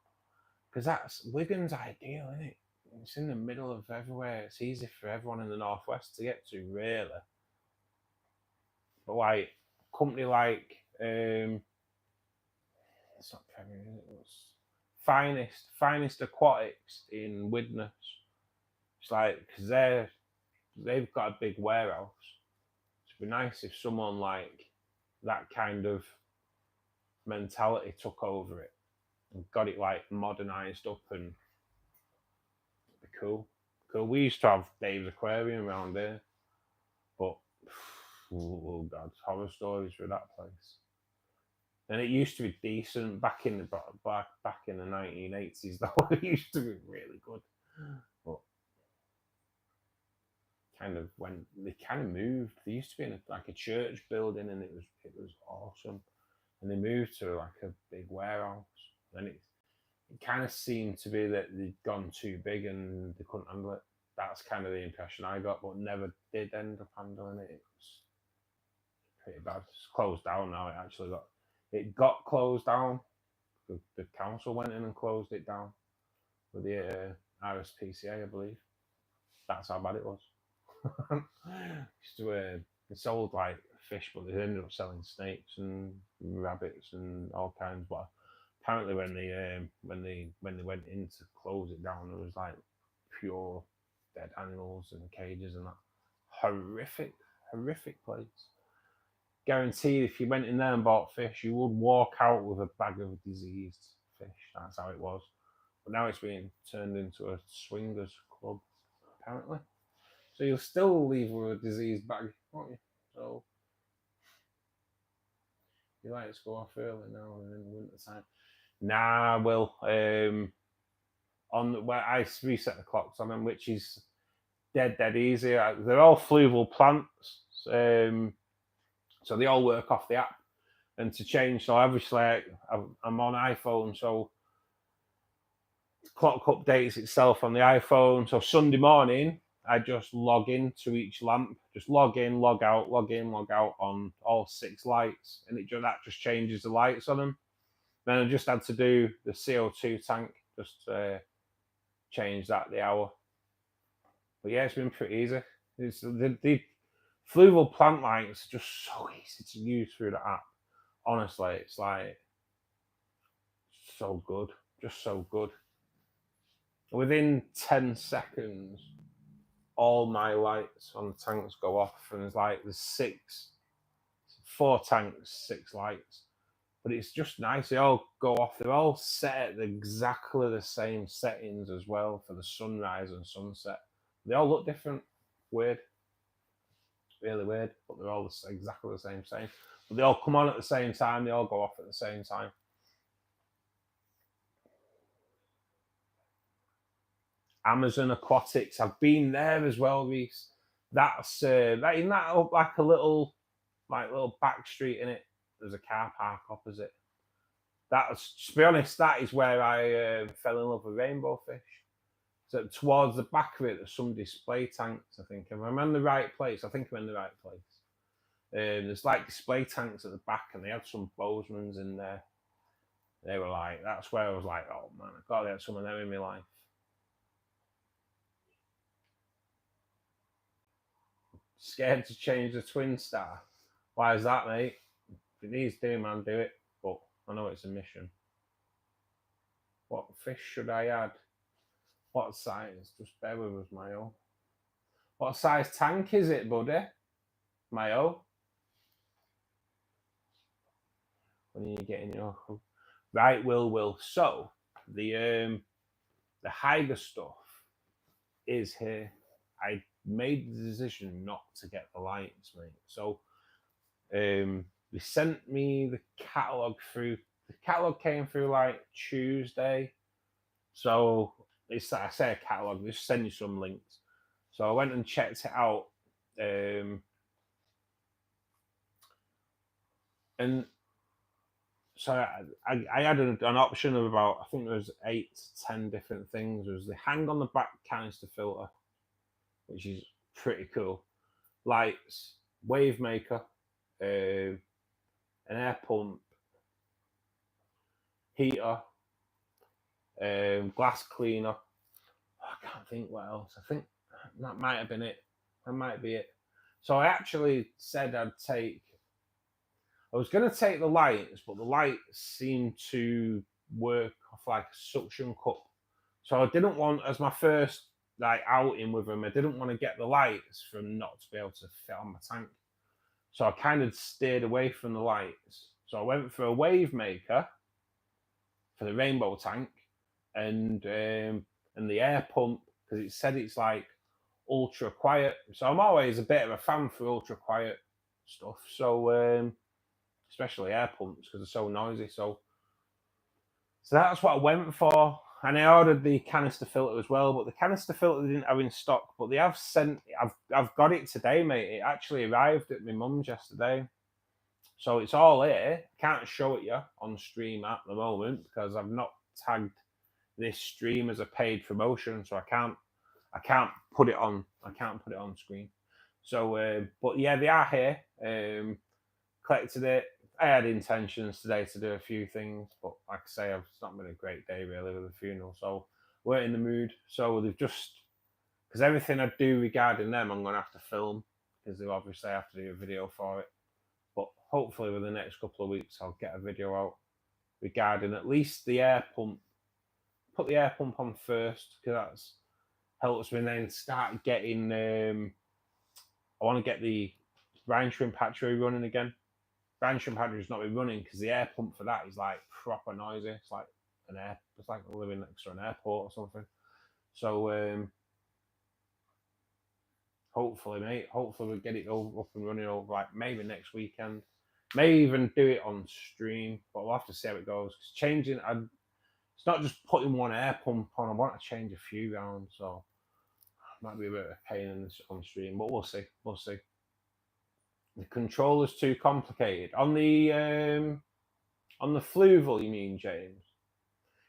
Because that's Wigan's ideal, isn't it? It's in the middle of everywhere. It's easy for everyone in the northwest to get to, really. But like company like it's not Premier, it's Finest Aquatics in Widnes. It's like because they've got a big warehouse. It'd be nice if someone like that kind of mentality took over it and got it like modernized up, and it'd be cool. We used to have Dave's Aquarium around here, but oh god, horror stories with that place. And it used to be decent back in the 1980s. Though it used to be really good, but they kind of moved. They used to be in like a church building, and it was awesome. And they moved to like a big warehouse, and it kind of seemed to be that they'd gone too big and they couldn't handle it. That's kind of the impression I got, but never did end up handling it. It was pretty bad. It's closed down now. It got closed down. The council went in and closed it down with the RSPCA, I believe. That's how bad it was. They sold like fish, but they ended up selling snakes and rabbits and all kinds. But apparently, when they went in to close it down, there was like pure dead animals and cages and that. Horrific place. Guaranteed, if you went in there and bought fish, you would walk out with a bag of diseased fish. That's how it was. But now it's being turned into a swingers club, apparently. So you'll still leave with a diseased bag, won't you? So you like to go off early now and in the winter time. Nah, well, on where I reset the clocks on them, which is dead easy. They're all fluval plants, so they all work off the app. And to change, so obviously I'm on iPhone, so the clock updates itself on the iPhone. So Sunday morning, I just log into each lamp, just log in, log out, log in, log out on all 6 lights, and that just changes the lights on them. Then I just had to do the CO2 tank, just change that the hour. But yeah, it's been pretty easy. The fluval plant lights are just so easy to use through the app. Honestly, it's like so good, just so good. Within 10 seconds, all my lights on the tanks go off, and there's 4 tanks, 6 lights. But it's just nice. They all go off. They're all set at exactly the same settings as well for the sunrise and sunset. They all look different. Weird. Really weird. But they're all exactly the same. But they all come on at the same time. They all go off at the same time. Amazon Aquatics. I've been there as well, Reese. That's isn't that up like a little back street in it? There's a car park opposite. That's, to be honest, that is where I fell in love with rainbow fish. So towards the back of it, there's some display tanks. I think if I'm in the right place, there's like display tanks at the back, and they had some Bozeman's in there. They were like, that's where I was like, oh man, I've got to get some of them in my life. Scared to change the twin star. Why is that, mate? If it needs doing, man, do it. But I know it's a mission. What fish should I add? What size? Just bear with us, Mayo. What size tank is it, buddy? Mayo? When are you getting your... Right, Will. So, the Hyger stuff is here. I made the decision not to get the lights, mate. So, they sent me the catalogue through. The catalogue came through like Tuesday. So, I say a catalogue, just send you some links. So I went and checked it out. And so I had an option of about, I think there was 8 to 10 different things. There was the hang on the back canister filter, which is pretty cool. Lights, wave maker, an air pump, heater, glass cleaner. I can't think what else. I think that might have been it. That might be it. So I actually said I was going to take the lights, but the lights seemed to work off like a suction cup. So I didn't want, as my first outing with them, I didn't want to get the lights from not to be able to fit on my tank. So I kind of steered away from the lights. So I went for a wave maker for the rainbow tank, and the air pump, because it said it's like ultra quiet. So I'm always a bit of a fan for ultra quiet stuff. So especially air pumps, because they're so noisy. So that's what I went for. And I ordered the canister filter as well, but the canister filter they didn't have in stock. But they have sent. I've got it today, mate. It actually arrived at my mum's yesterday, so it's all here. I can't show it you on stream at the moment because I've not tagged this stream as a paid promotion, so I can't put it on. I can't put it on screen. So, but yeah, they are here. Collected it. I had intentions today to do a few things, but like I say, it's not been a great day really with the funeral, so we're in the mood. So they've just, because everything I do regarding them, I'm going to have to film, because they obviously have to do a video for it. But hopefully within the next couple of weeks, I'll get a video out regarding at least the air pump. Put the air pump on first, because that's helps me then start getting. I want to get the brine shrimp hatchery running again. Brine shrimp hatchery is not been running because the air pump for that is like proper noisy. It's like it's like living next to an airport or something. So hopefully, mate. Hopefully we'll get it all up and running over like maybe next weekend. May even do it on stream, but we'll have to see how it goes. Cause changing, it's not just putting one air pump on. I want to change a few rounds, so it might be a bit of a pain on stream, but we'll see. We'll see. The controller's too complicated. On the fluval, you mean, James?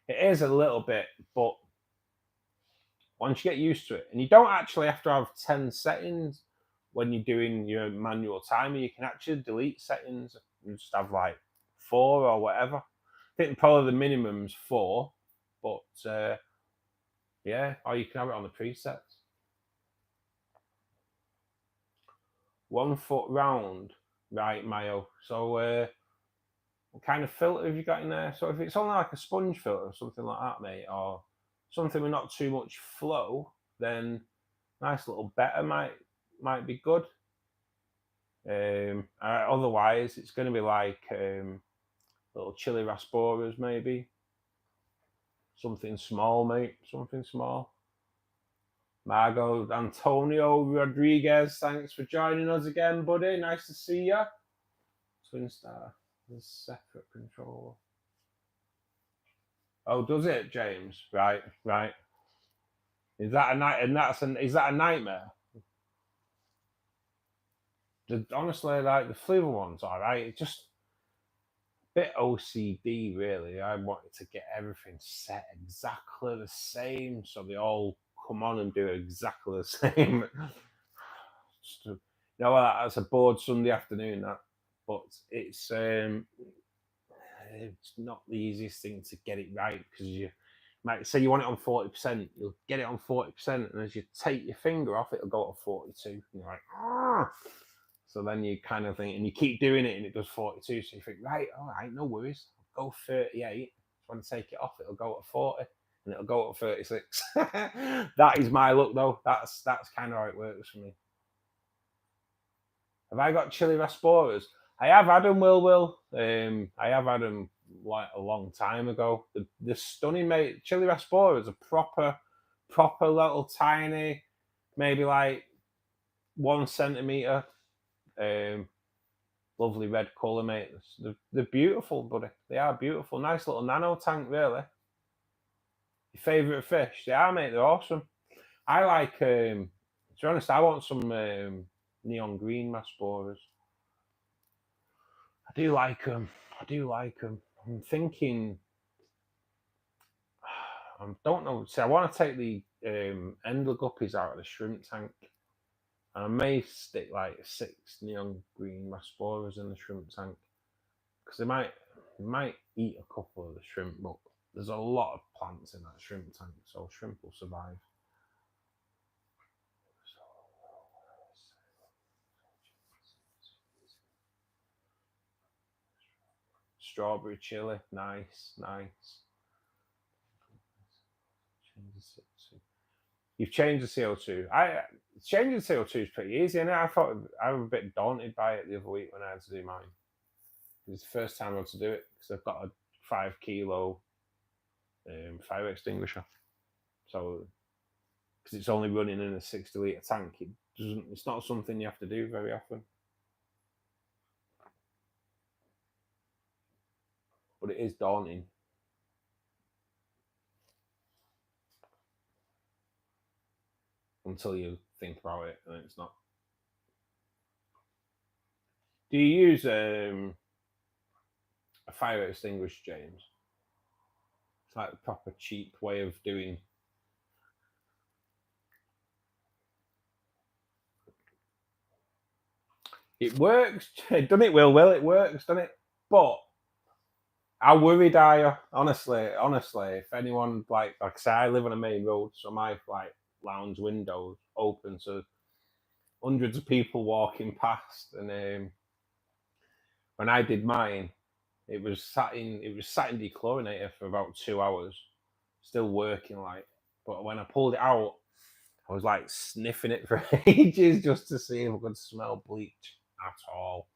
It is a little bit, but once you get used to it, and you don't actually have to have 10 settings when you're doing your manual timer, you can actually delete settings and just have like 4 or whatever. I think probably the minimum's 4, but yeah, or you can have it on the presets. 1 foot round, right, Mayo? So what kind of filter have you got in there? So if it's only like a sponge filter or something like that, mate, or something with not too much flow, then nice little better might be good. Otherwise, it's going to be like little chili rasboras, maybe. Something small, mate. Something small. Margot Antonio Rodriguez, thanks for joining us again, buddy. Nice to see you. Twin Star. There's separate control. Oh, does it, James? Right. Is that a night? And is that a nightmare? Honestly, like the flavor one's all right. It's just a bit OCD, really. I wanted to get everything set exactly the same, so they all come on and do exactly the same. You know, that's a bored Sunday afternoon. But it's not the easiest thing to get it right, because you might say you want it on 40%, you'll get it on 40%, and as you take your finger off, it'll go to 42. And you're like, ah. So then you kind of think, and you keep doing it, and it does 42. So you think, right, all right, no worries, I'll go 38. When I take it off, it'll go to 40, and it'll go to 36. That is my luck, though. That's kind of how it works for me. Have I got chili rasboras? I have had them, Will. I have had them like a long time ago. The stunning, mate. Chili rasboras are proper little tiny, maybe like 1 centimeter. Lovely red colour, mate. They're beautiful, buddy. They are beautiful. Nice little nano tank, really. Your favourite fish? They are, mate. They're awesome. I like, to be honest, I want some neon green rasboras. I do like them. I'm thinking, I don't know. See, I want to take the endler guppies out of the shrimp tank. And I may stick like 6 neon green rasboras in the shrimp tank, because they might eat a couple of the shrimp, but there's a lot of plants in that shrimp tank, so shrimp will survive. Strawberry chili, nice. You've changed the CO2. Changing CO2 is pretty easy, and I thought I was a bit daunted by it the other week when I had to do mine. It's the first time I had to do it, because I've got a 5 kilo fire extinguisher. So, because it's only running in a 60 litre tank, it's not something you have to do very often. but it is daunting. Until you think about it, and it's not. Do you use a fire extinguisher, James? It's like the proper cheap way of doing. It works. Done it, Will. It works, doesn't it? But how worried are you? Honestly, if anyone like I say, I live on a main road, so my like lounge windows open to hundreds of people walking past, and when I did mine, it was sat in dechlorinator for about 2 hours, still working like. But when I pulled it out, I was like sniffing it for ages just to see if I could smell bleach at all.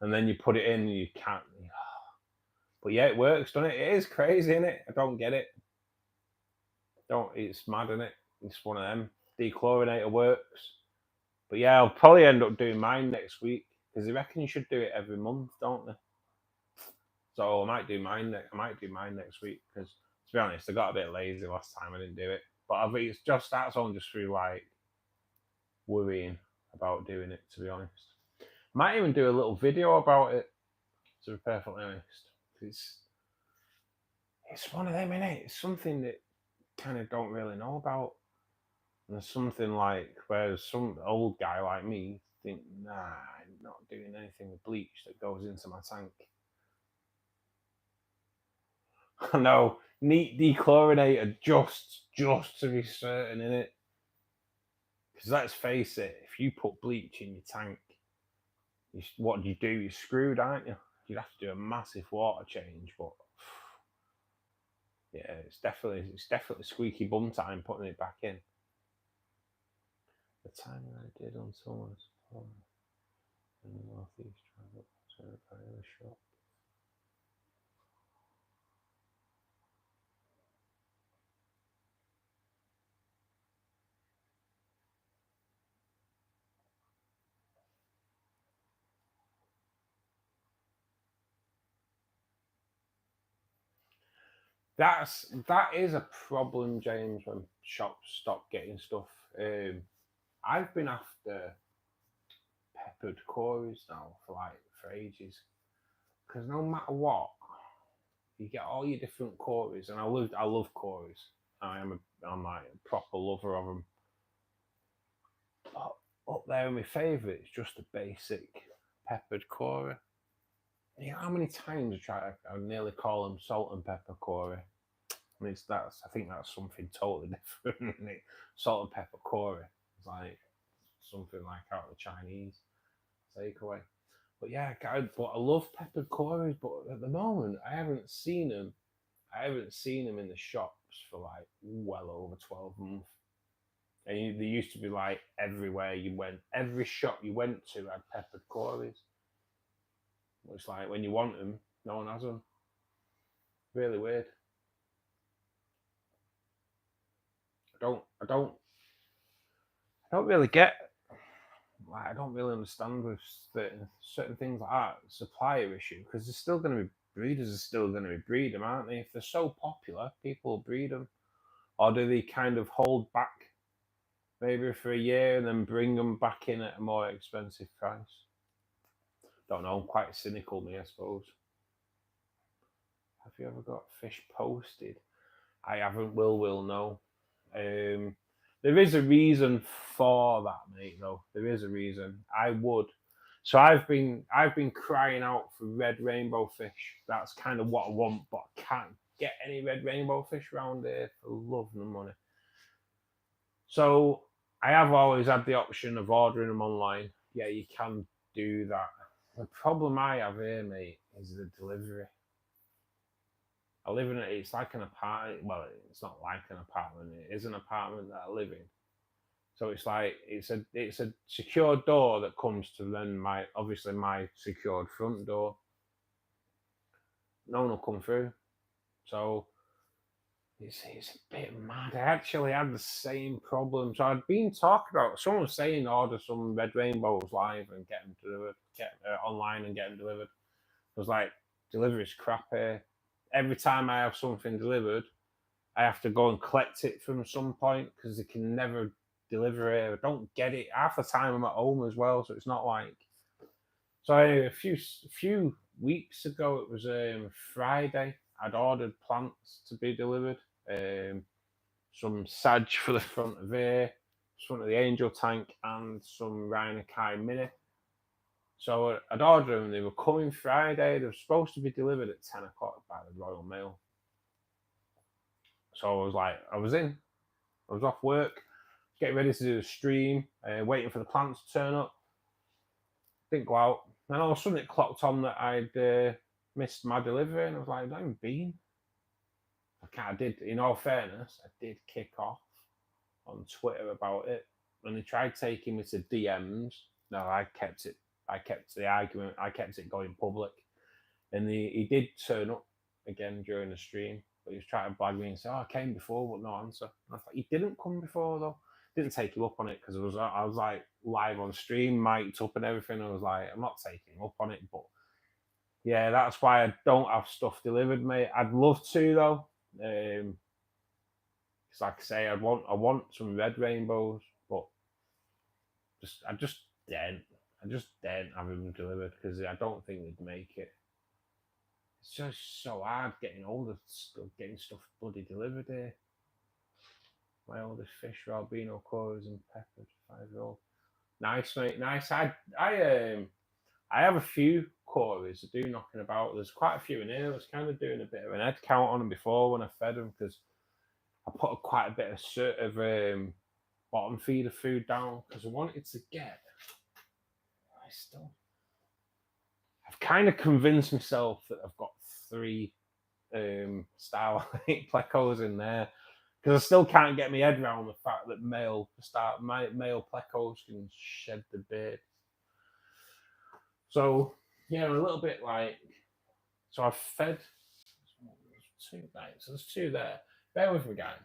And then you put it in, and you can't. But yeah, it works, doesn't it? It is crazy, isn't it? I don't get it. It's mad, isn't it? It's one of them. Dechlorinator works. But yeah, I'll probably end up doing mine next week because they reckon you should do it every month, don't they? So I might do mine next week because, to be honest, I got a bit lazy last time. I didn't do it, but it's just that's on just through like worrying about doing it. To be honest, might even do a little video about it. To be perfectly honest, it's one of them, innit? It's something that kind of don't really know about. And there's something like where some old guy like me think, nah, I'm not doing anything with bleach that goes into my tank. I know, neat dechlorinator just to be certain, in it. Because let's face it, if you put bleach in your tank, what do you do? You're screwed, aren't you? You'd have to do a massive water change, but yeah, it's definitely squeaky bum time putting it back in. The time I did on someone's phone in the northeast travel to a very shop. That is a problem, James, when shops stop getting stuff. I've been after peppered cories now for ages, because no matter what, you get all your different cories, and I love cories. I'm like a proper lover of them. But up there, my favourite is just a basic peppered cory. You know how many times I nearly call them salt and pepper cory. I mean, I think that's something totally different, isn't it? Salt and pepper cory. It's like something like out of the Chinese takeaway. But yeah, but I love peppered cories. But at the moment, I haven't seen them. I haven't seen them in the shops for like well over 12 months. And they used to be like everywhere you went. Every shop you went to had peppered cories. It's like when you want them, no one has them. Really weird. I don't really get. Like, I don't really understand with certain things like that supplier issue, because there's still going to be breeders are still going to be breed them, aren't they? If they're so popular, people will breed them, or do they kind of hold back maybe for a year and then bring them back in at a more expensive price? Don't know. I'm quite cynical, me, I suppose. Have you ever got fish posted? I haven't. Will know. There is a reason for that, mate. Though there is a reason. I would. So I've been crying out for red rainbow fish. That's kind of what I want, but I can't get any red rainbow fish around here for love and money. So I have always had the option of ordering them online. Yeah, you can do that. The problem I have here, mate, is the delivery. I live in it's like an apartment. Well, it's not like an apartment. It is an apartment that I live in. So it's like it's a secure door that comes to then my secured front door. No one will come through. So it's a bit mad. I actually had the same problem. So I'd been talking about someone was saying order some red rainbows live and get them delivered, get online and get them delivered. I was like, delivery's crap here. every time I have something delivered, I have to go and collect it from some point because they can never deliver it. I don't get it. Half the time I'm at home as well, so it's not like. So anyway, a few weeks ago, it was Friday. I'd ordered plants to be delivered. Some sag for the front of here, front of the angel tank, and some Rhinokai mini. So I'd ordered them. They were coming Friday. They were supposed to be delivered at 10 o'clock by the Royal Mail. So I was like, I was off work, getting ready to do the stream, waiting for the plants to turn up. Didn't go out. Then all of a sudden it clocked on that I'd missed my delivery, and I was like, I've not even been. I did, in all fairness, I did kick off on Twitter about it. When they tried taking me to DMs, no, I kept the argument, I kept it going public. And he did turn up again during the stream, but he was trying to blag me and say, "Oh, I came before, but no answer." And I thought, he didn't come before though. Didn't take him up on it because I was like live on stream, mic'd up and everything. I was like, I'm not taking him up on it, but yeah, that's why I don't have stuff delivered, mate. I'd love to though. Because like I say, I want some red rainbows, but I just daren't have them delivered because I don't think they'd make it. It's just so hard getting older, getting stuff bloody delivered here. My oldest fish are albino coras and peppered 5-year-old. Nice, mate. Nice. I have a few coras I do knocking about. There's quite a few in here. I was kind of doing a bit of an head count on them before when I fed them because I put quite a bit of bottom feeder food down because I wanted to get. I've kind of convinced myself that I've got 3 Starlight Plecos in there because I still can't get my head around the fact that male Plecos can shed the beard. So yeah, I'm a little bit like. So I've fed 2 nights. So there's 2 there. Bear with me, guys.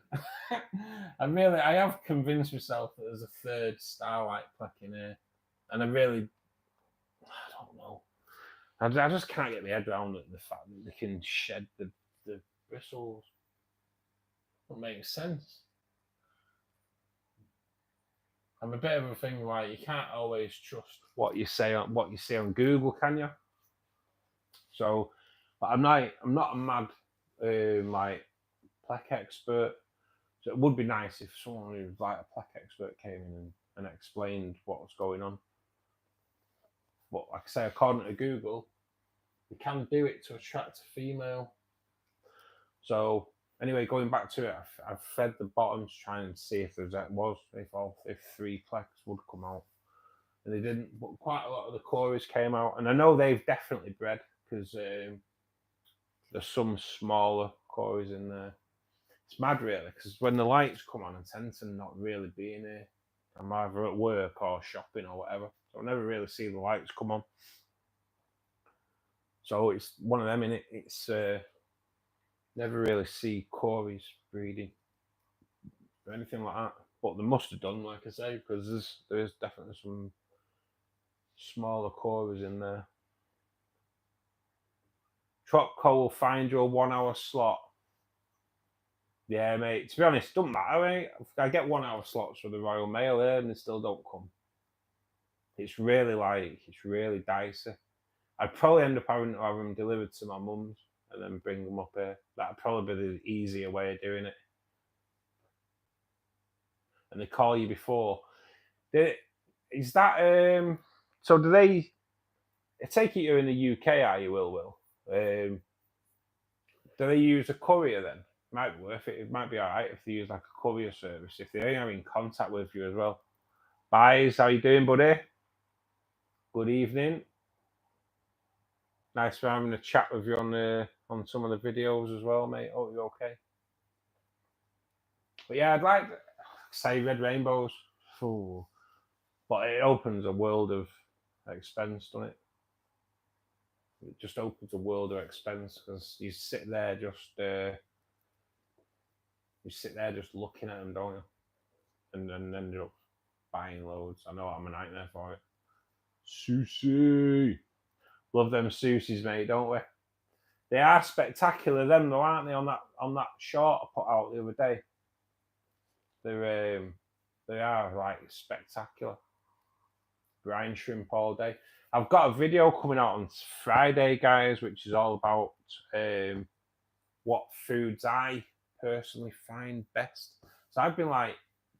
I have convinced myself that there's a 3rd Starlight Plec in here, and I don't know. I just can't get my head around the fact that they can shed the bristles. It makes sense. I'm a bit of a thing like you can't always trust what you see on Google, can you? So, but I'm not a mad like Plec expert. So it would be nice if someone who's like a Plec expert came in and explained what was going on. But like I say, according to Google, you can do it to attract a female. So anyway, going back to it, I've fed the bottoms trying to see if 3 Plecs would come out, and they didn't. But quite a lot of the cories came out, and I know they've definitely bred because there's some smaller cories in there. It's mad, really, because when the lights come on, I tend to not really be in here. I'm either at work or shopping or whatever, so I never really see the lights come on. So it's one of them in it. It's never really see cories breeding or anything like that, but they must have done, like I say, because there's definitely some smaller cories in there. Tropco will find you a 1-hour slot. Yeah, mate. To be honest, don't matter, mate. I get 1-hour slots for the Royal Mail here, and they still don't come. It's really dicey. I'd probably end up having to have them delivered to my mum's and then bring them up here. That'd probably be the easier way of doing it. And they call you before. Is that so? Do they? I take it you're in the UK, are you, Will? Do they use a courier then? Might be worth it. It might be all right if they use like a courier service. If they are in contact with you as well. Byes, how you doing, buddy? Good evening. Nice for having a chat with you on some of the videos as well, mate. Hope you're okay. But yeah, I'd like to say red rainbows. Ooh. But it opens a world of expense, doesn't it? It just opens a world of expense because you sit there just looking at them, don't you? And then ended up buying loads. I know I'm a nightmare for it. Sushi. Love them sushis, mate, don't we? They are spectacular, them though, aren't they? On that short I put out the other day, they are like spectacular. Brine shrimp all day. I've got a video coming out on Friday, guys, which is all about what foods I personally find best. So I've been like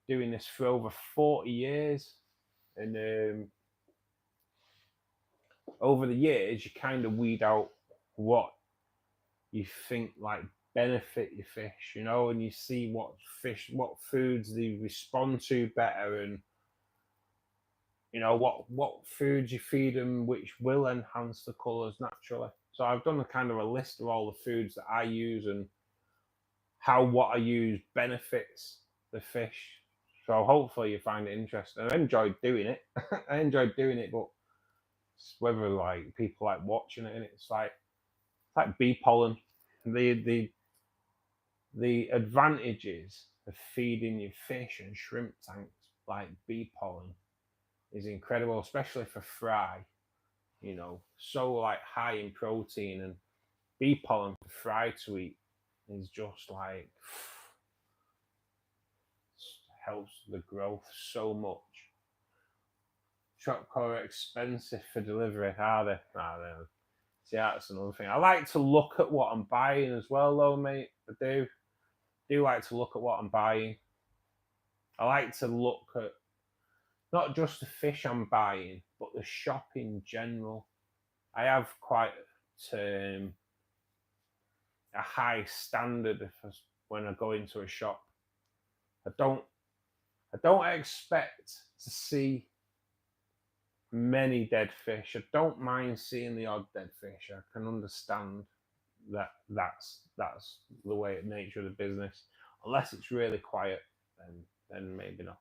doing this for over 40 years, and over the years you kind of weed out what you think like benefit your fish, you know, and you see what foods they respond to better, and you know what foods you feed them which will enhance the colours naturally. So I've done a kind of a list of all the foods that I use and how what I use benefits the fish. So hopefully you find it interesting. I enjoyed doing it. I enjoyed doing it, but it's whether like people like watching it, and it's like bee pollen. The advantages of feeding your fish and shrimp tanks like bee pollen is incredible, especially for fry. You know, so like high in protein, and bee pollen for fry to eat is just like helps the growth so much. Chocolate are expensive for delivery, are they? See, that's another thing. I like to look at what I'm buying as well, though, mate. I do like to look at what I'm buying. I like to look at not just the fish I'm buying, but the shop in general. I have quite a high standard when I go into a shop. I don't expect to see many dead fish. I don't mind seeing the odd dead fish. I can understand that's the way nature of the business. Unless it's really quiet, then maybe not.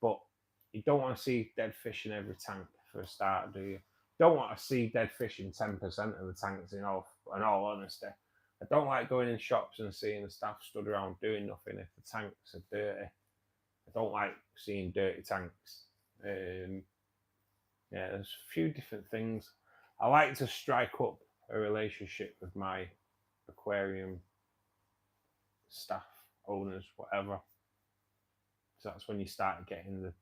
But you don't want to see dead fish in every tank for a start, do you? Don't want to see dead fish in 10% of the tanks. In all honesty, I don't like going in shops and seeing the staff stood around doing nothing if the tanks are dirty. I don't like seeing dirty tanks. Yeah, there's a few different things. I like to strike up a relationship with my aquarium staff, owners, whatever. So that's when you start getting the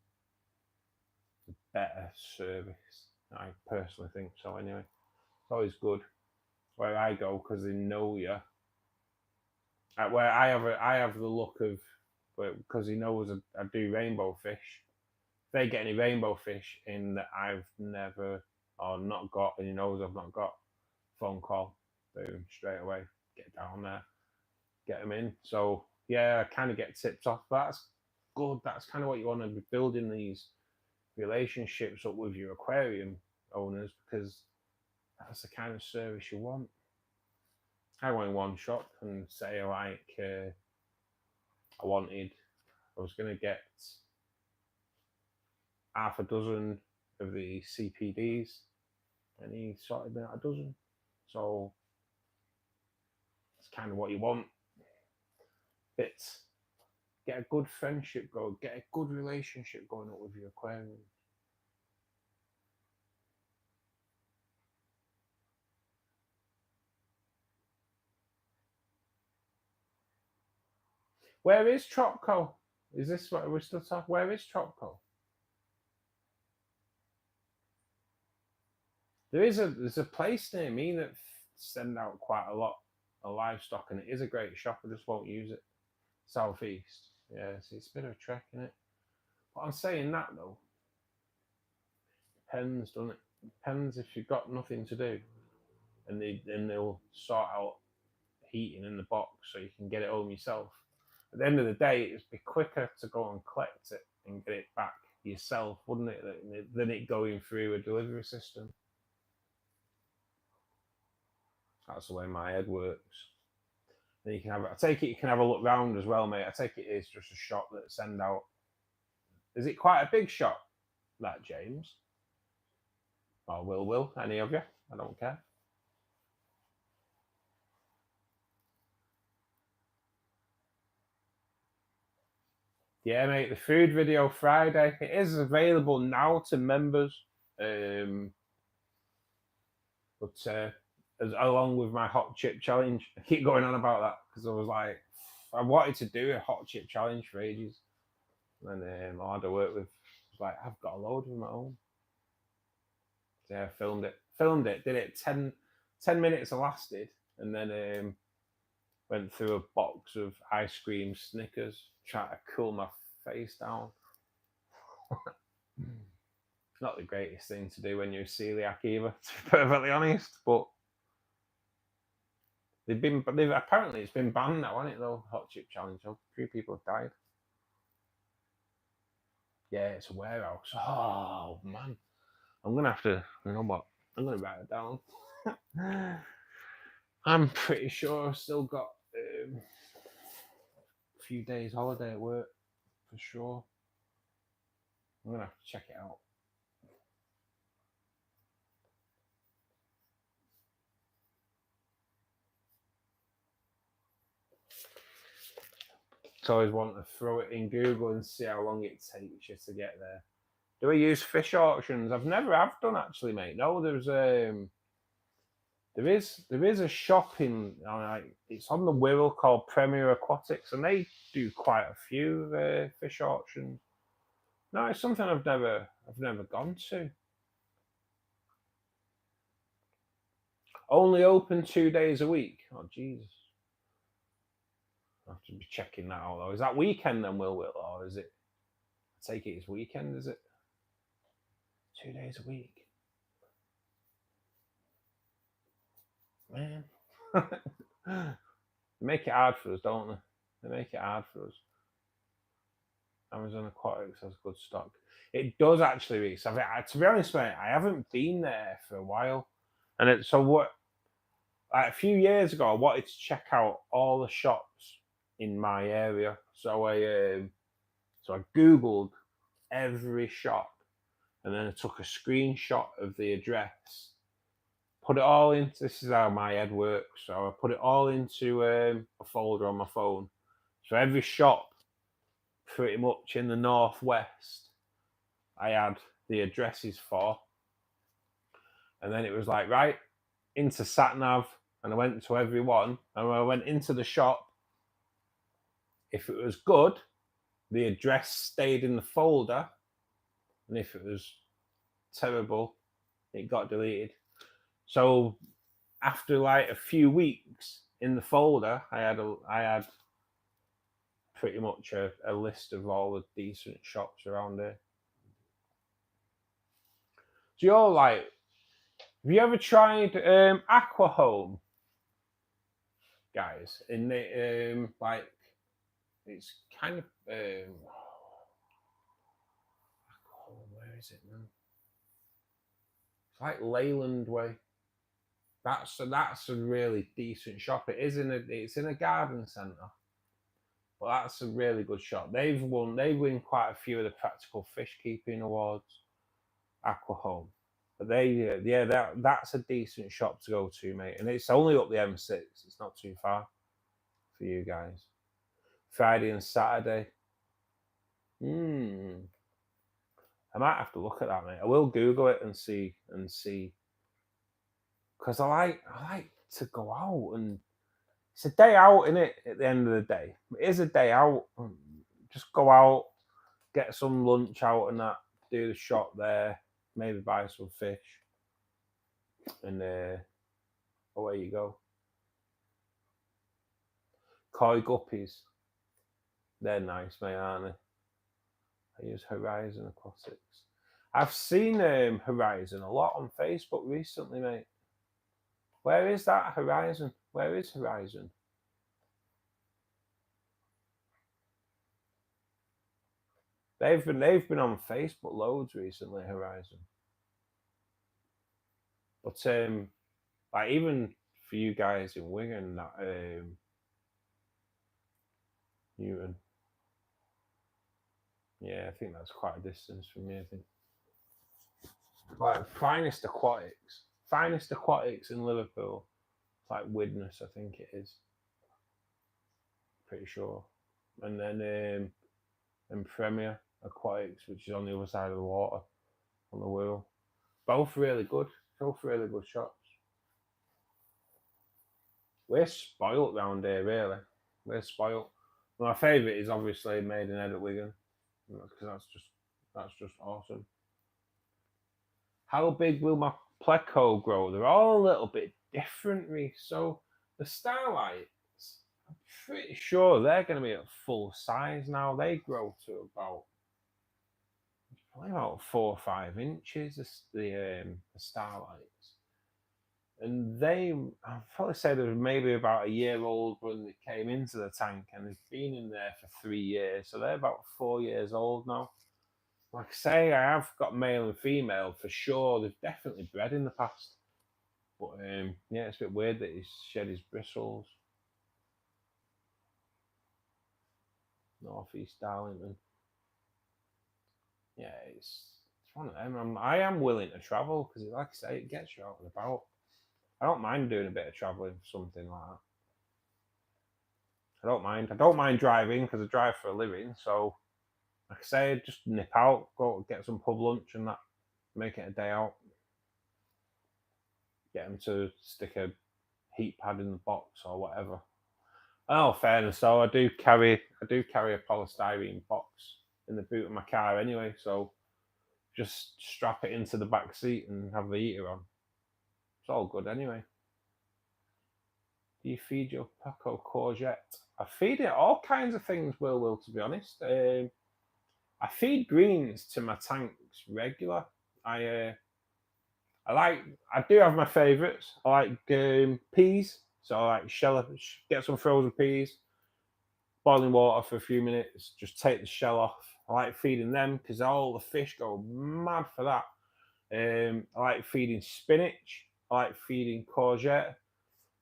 better service. I personally think so. Anyway, it's always good where I go because they know you. Where I have the look of, because he knows I do rainbow fish. If they get any rainbow fish in that I've never or not got, and he knows I've not got, phone call, boom, straight away, get down there, get them in. So yeah, I kind of get tipped off. That's good. That's kind of what you want to be building, these relationships up with your aquarium owners, because that's the kind of service you want. I went in one shop and say like I was going to get half a dozen of the CPDs, and he sorted me out a dozen. So it's kind of what you want. Get a good friendship going, get a good relationship going up with your aquarium. Where is Tropco? Is this what we're still talking? Where is Tropco? There's a place near me that send out quite a lot of livestock, and it is a great shop. I just won't use it. Southeast, yeah, it's a bit of a trek, isn't it? But I'm saying that though, depends, doesn't it? Depends if you've got nothing to do, and they'll sort out heating in the box so you can get it home yourself. At the end of the day, it'd be quicker to go and collect it and get it back yourself, wouldn't it, than it going through a delivery system. That's the way my head works. Then you can have. I take it you can have a look round as well, mate. I take it it's just a shop that send out. Is it quite a big shop, that, James? Or will any of you? I don't care. Yeah, mate, the food video Friday. It is available now to members. But along with my hot chip challenge. I keep going on about that because I was like, I wanted to do a hot chip challenge for ages. And then I had to work with, was like, I've got a load of them at home. So yeah, filmed it, did it 10 minutes it lasted, and then went through a box of ice cream Snickers, trying to cool my face down. It's not the greatest thing to do when you're celiac either, to be perfectly honest, but they've apparently it's been banned now, hasn't it, though? Hot chip challenge. A few people have died. Yeah, it's a warehouse. Oh man, I'm gonna have to. You know what? I'm gonna write it down. I'm pretty sure I've still got a few days holiday at work for sure. I'm gonna have to check it out. So I always want to throw it in Google and see how long it takes you to get there. Do I use fish auctions? I've never have done actually, mate. No, there is a shop in it's on the Wirral called Premier Aquatics, and they do quite a few fish auctions. No, it's something I've never gone to. Only open 2 days a week. Oh Jesus. I have to be checking that out though. Is that weekend then, Will, or is it? I take it it's weekend, is it? 2 days a week. Man. They make it hard for us, don't they? They make it hard for us. Amazon Aquatics has good stock. It does actually, Reese. To be honest, mate, I haven't been there for a while. And like a few years ago, I wanted to check out all the shops in my area. So I Googled every shop, and then I took a screenshot of the address, put it all into, this is how my head works. So I put it all into a folder on my phone. So every shop pretty much in the northwest, I had the addresses for. And then it was like, right, into SatNav, and I went to every one. And when I went into the shop, if it was good, the address stayed in the folder. And if it was terrible, it got deleted. So after like a few weeks in the folder, I had pretty much a list of all the decent shops around here. So you're like, have you ever tried Aqua Home, guys? In the like, it's kind of where is it now? It's like Leyland Way. That's a really decent shop. It's in a garden centre, but that's a really good shop. They win quite a few of the practical fish keeping awards. Aqua Home, but that's a decent shop to go to, mate. And it's only up the M6. It's not too far for you guys. Friday and Saturday. I might have to look at that, mate. I will Google it and see, because I like to go out, and it's a day out, isn't it? At the end of the day, it is a day out. Just go out, get some lunch out, and that. Do the shop there, maybe buy some fish, and away you go. Koi guppies, they're nice, mate, aren't they? I use Horizon Aquatics. I've seen Horizon a lot on Facebook recently, mate. Where is that Horizon? Where is Horizon? They've been on Facebook loads recently, Horizon. But like even for you guys in Wigan, that Newton. Yeah, I think that's quite a distance from me, I think. Like Finest Aquatics in Liverpool. It's like Widnes, I think it is. Pretty sure. And then in Premier Aquatics, which is on the other side of the water, on the Wirral. Both really good shops. We're spoilt round here, really. We're spoilt. My favourite is obviously Maidenhead at Wigan, because that's just awesome. How big will my Pleco grow? They're all a little bit different, Reece. So the Starlights, I'm pretty sure they're going to be at full size now. They grow to probably about 4 or 5 inches. The Starlights, and I'd probably say they're maybe about a year old when they came into the tank, and they've been in there for 3 years. So they're about 4 years old now. Like I say, I have got male and female for sure. They've definitely bred in the past. But yeah, it's a bit weird that he's shed his bristles. Northeast Darlington. Yeah, it's one of them. I am willing to travel because, like I say, it gets you out and about. I don't mind doing a bit of traveling for something like that. I don't mind driving because I drive for a living. So, like I say, just nip out, go get some pub lunch and that, make it a day out. Get them to stick a heat pad in the box or whatever. Oh, fairness, so I do carry a polystyrene box in the boot of my car anyway, so just strap it into the back seat and have the heater on. It's all good anyway. Do you feed your Pleco courgette? I feed it all kinds of things, Will, to be honest. I feed greens to my tanks regular. I do have my favourites. I like peas, so I like get some frozen peas, boiling water for a few minutes, just take the shell off. I like feeding them because all the fish go mad for that. I like feeding spinach. I like feeding courgette.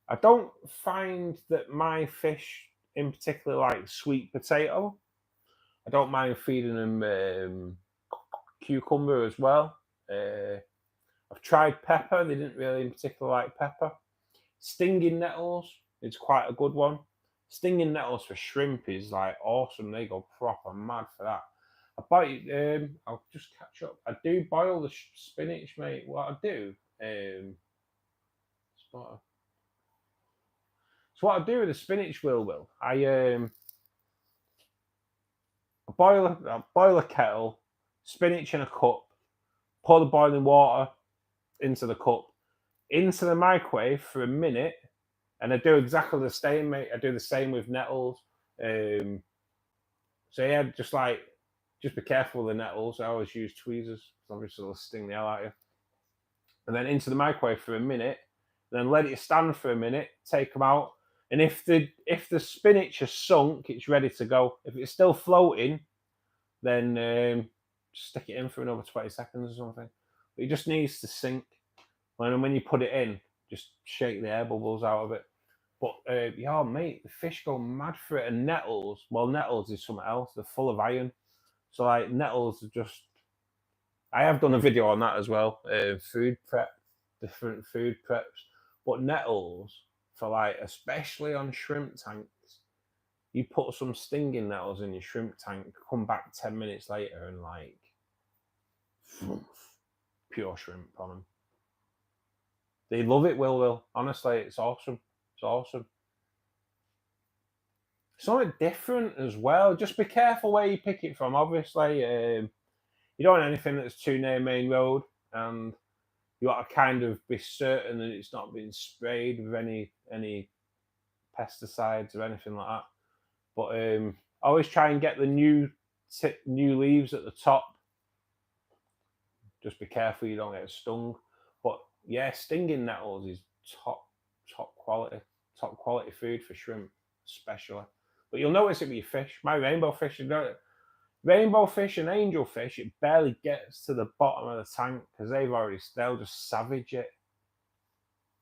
I don't find that my fish in particular like sweet potato. I don't mind feeding them cucumber as well. I've tried pepper. They didn't really in particular like pepper. Stinging nettles is quite a good one. Stinging nettles for shrimp is like awesome. They go proper mad for that. I'll just catch up. I do boil the spinach, mate. What I do, so what I do with the spinach, Will, I boil a kettle, spinach in a cup, pour the boiling water into the cup, into the microwave for a minute, and I do exactly the same, mate. I do the same with nettles. So yeah, just be careful with the nettles. I always use tweezers. Obviously, they'll sting the hell out of you. And then into the microwave for a minute. Then let it stand for a minute. Take them out. And if the spinach has sunk, it's ready to go. If it's still floating, then just stick it in for another 20 seconds or something. But it just needs to sink. And when you put it in, just shake the air bubbles out of it. But yeah, mate, the fish go mad for it. And nettles, well, nettles is something else. They're full of iron. So like nettles are just. I have done a video on that as well. Food prep, different food preps. But nettles, for like, especially on shrimp tanks, you put some stinging nettles in your shrimp tank, come back 10 minutes later and like pure shrimp on them. They love it, Will. Honestly, it's awesome. It's awesome. Something different as well. Just be careful where you pick it from. Obviously, you don't want anything that's too near main road, and you got to kind of be certain that it's not being sprayed with any pesticides or anything like that. But always try and get the new leaves at the top. Just be careful you don't get stung. But yeah, stinging nettles is top quality food for shrimp, especially. But you'll notice it with your fish. My rainbow fish, rainbow fish and angelfish, it barely gets to the bottom of the tank because they'll just savage it.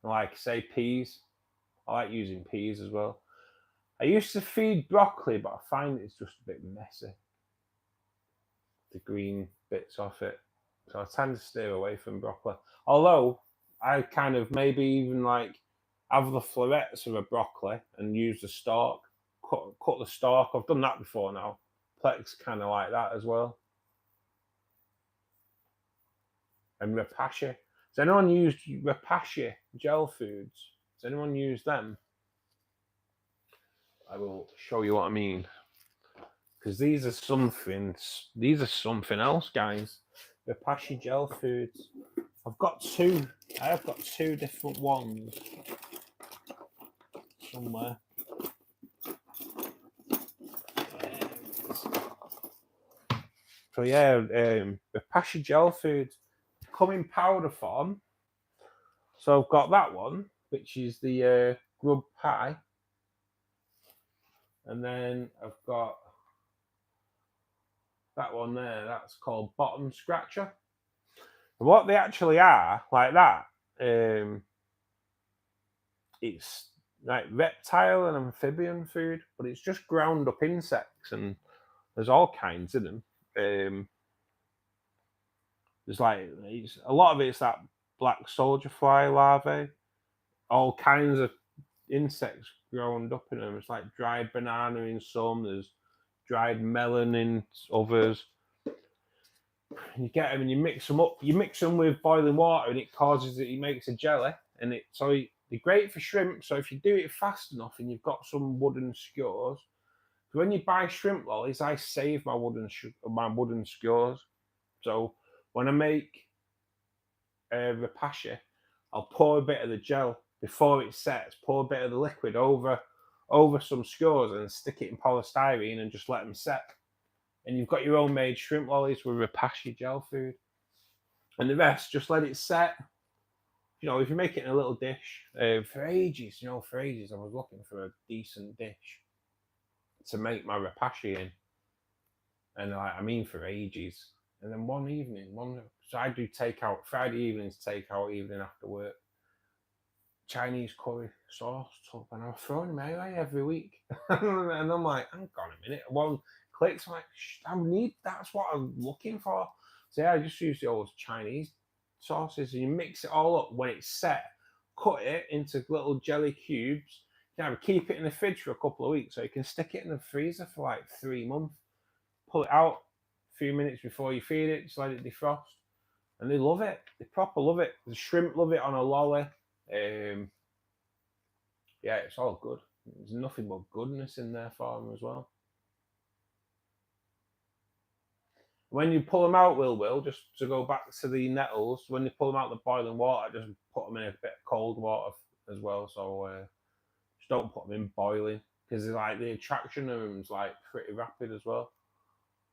Like say peas, I like using peas as well. I used to feed broccoli, but I find it's just a bit messy, the green bits off it. So I tend to steer away from broccoli. Although I kind of maybe even like have the florets of a broccoli and use the stalk, cut the stalk. I've done that before now. Plex kind of like that as well. And Rapace. Has anyone used Rapace gel foods? Has anyone used them? I will show you what I mean, because these are something else, guys. The Rapashi gel foods. I've got two. I have got two different ones somewhere. So yeah, the Rapashi gel foods come in powder form. So I've got that one, which is the grub pie, and then I've got that one there. That's called bottom scratcher. And what they actually are, like that, it's like reptile and amphibian food, but it's just ground up insects, and there's all kinds in them. There's like a lot of it's that black soldier fly larvae, all kinds of insects ground up in them. It's like dried banana in some, there's dried melon in others. You get them and you mix them up. You mix them with boiling water, and it makes a jelly, and they're great for shrimp. So if you do it fast enough, and you've got some wooden skewers, when you buy shrimp lollies, I save my wooden skewers. So when I make Rapashi, I'll pour a bit of the gel before it sets. Pour a bit of the liquid over some skewers and stick it in polystyrene and just let them set. And you've got your own made shrimp lollies with Rapashi gel food. And the rest, just let it set. You know, if you make it in a little dish, for ages, I was looking for a decent dish to make my Rapashi in. And for ages. And then one evening, so I do takeout, Friday evenings, takeout evening after work. Chinese curry sauce up, and I'm throwing them away every week. And I'm like, hang on a minute. One clicks, I'm like, that's what I'm looking for. So yeah, I just use the old Chinese sauces, and you mix it all up. When it's set, cut it into little jelly cubes. You can keep it in the fridge for a couple of weeks, so you can stick it in the freezer for like 3 months. Pull it out a few minutes before you feed it, just let it defrost. And they love it. They proper love it. The shrimp love it on a lolly. Yeah, it's all good. There's nothing but goodness in there for them as well. When you pull them out, Will, just to go back to the nettles, when you pull them out of the boiling water, just put them in a bit of cold water as well. So just don't put them in boiling, because like the attraction of them is like pretty rapid as well.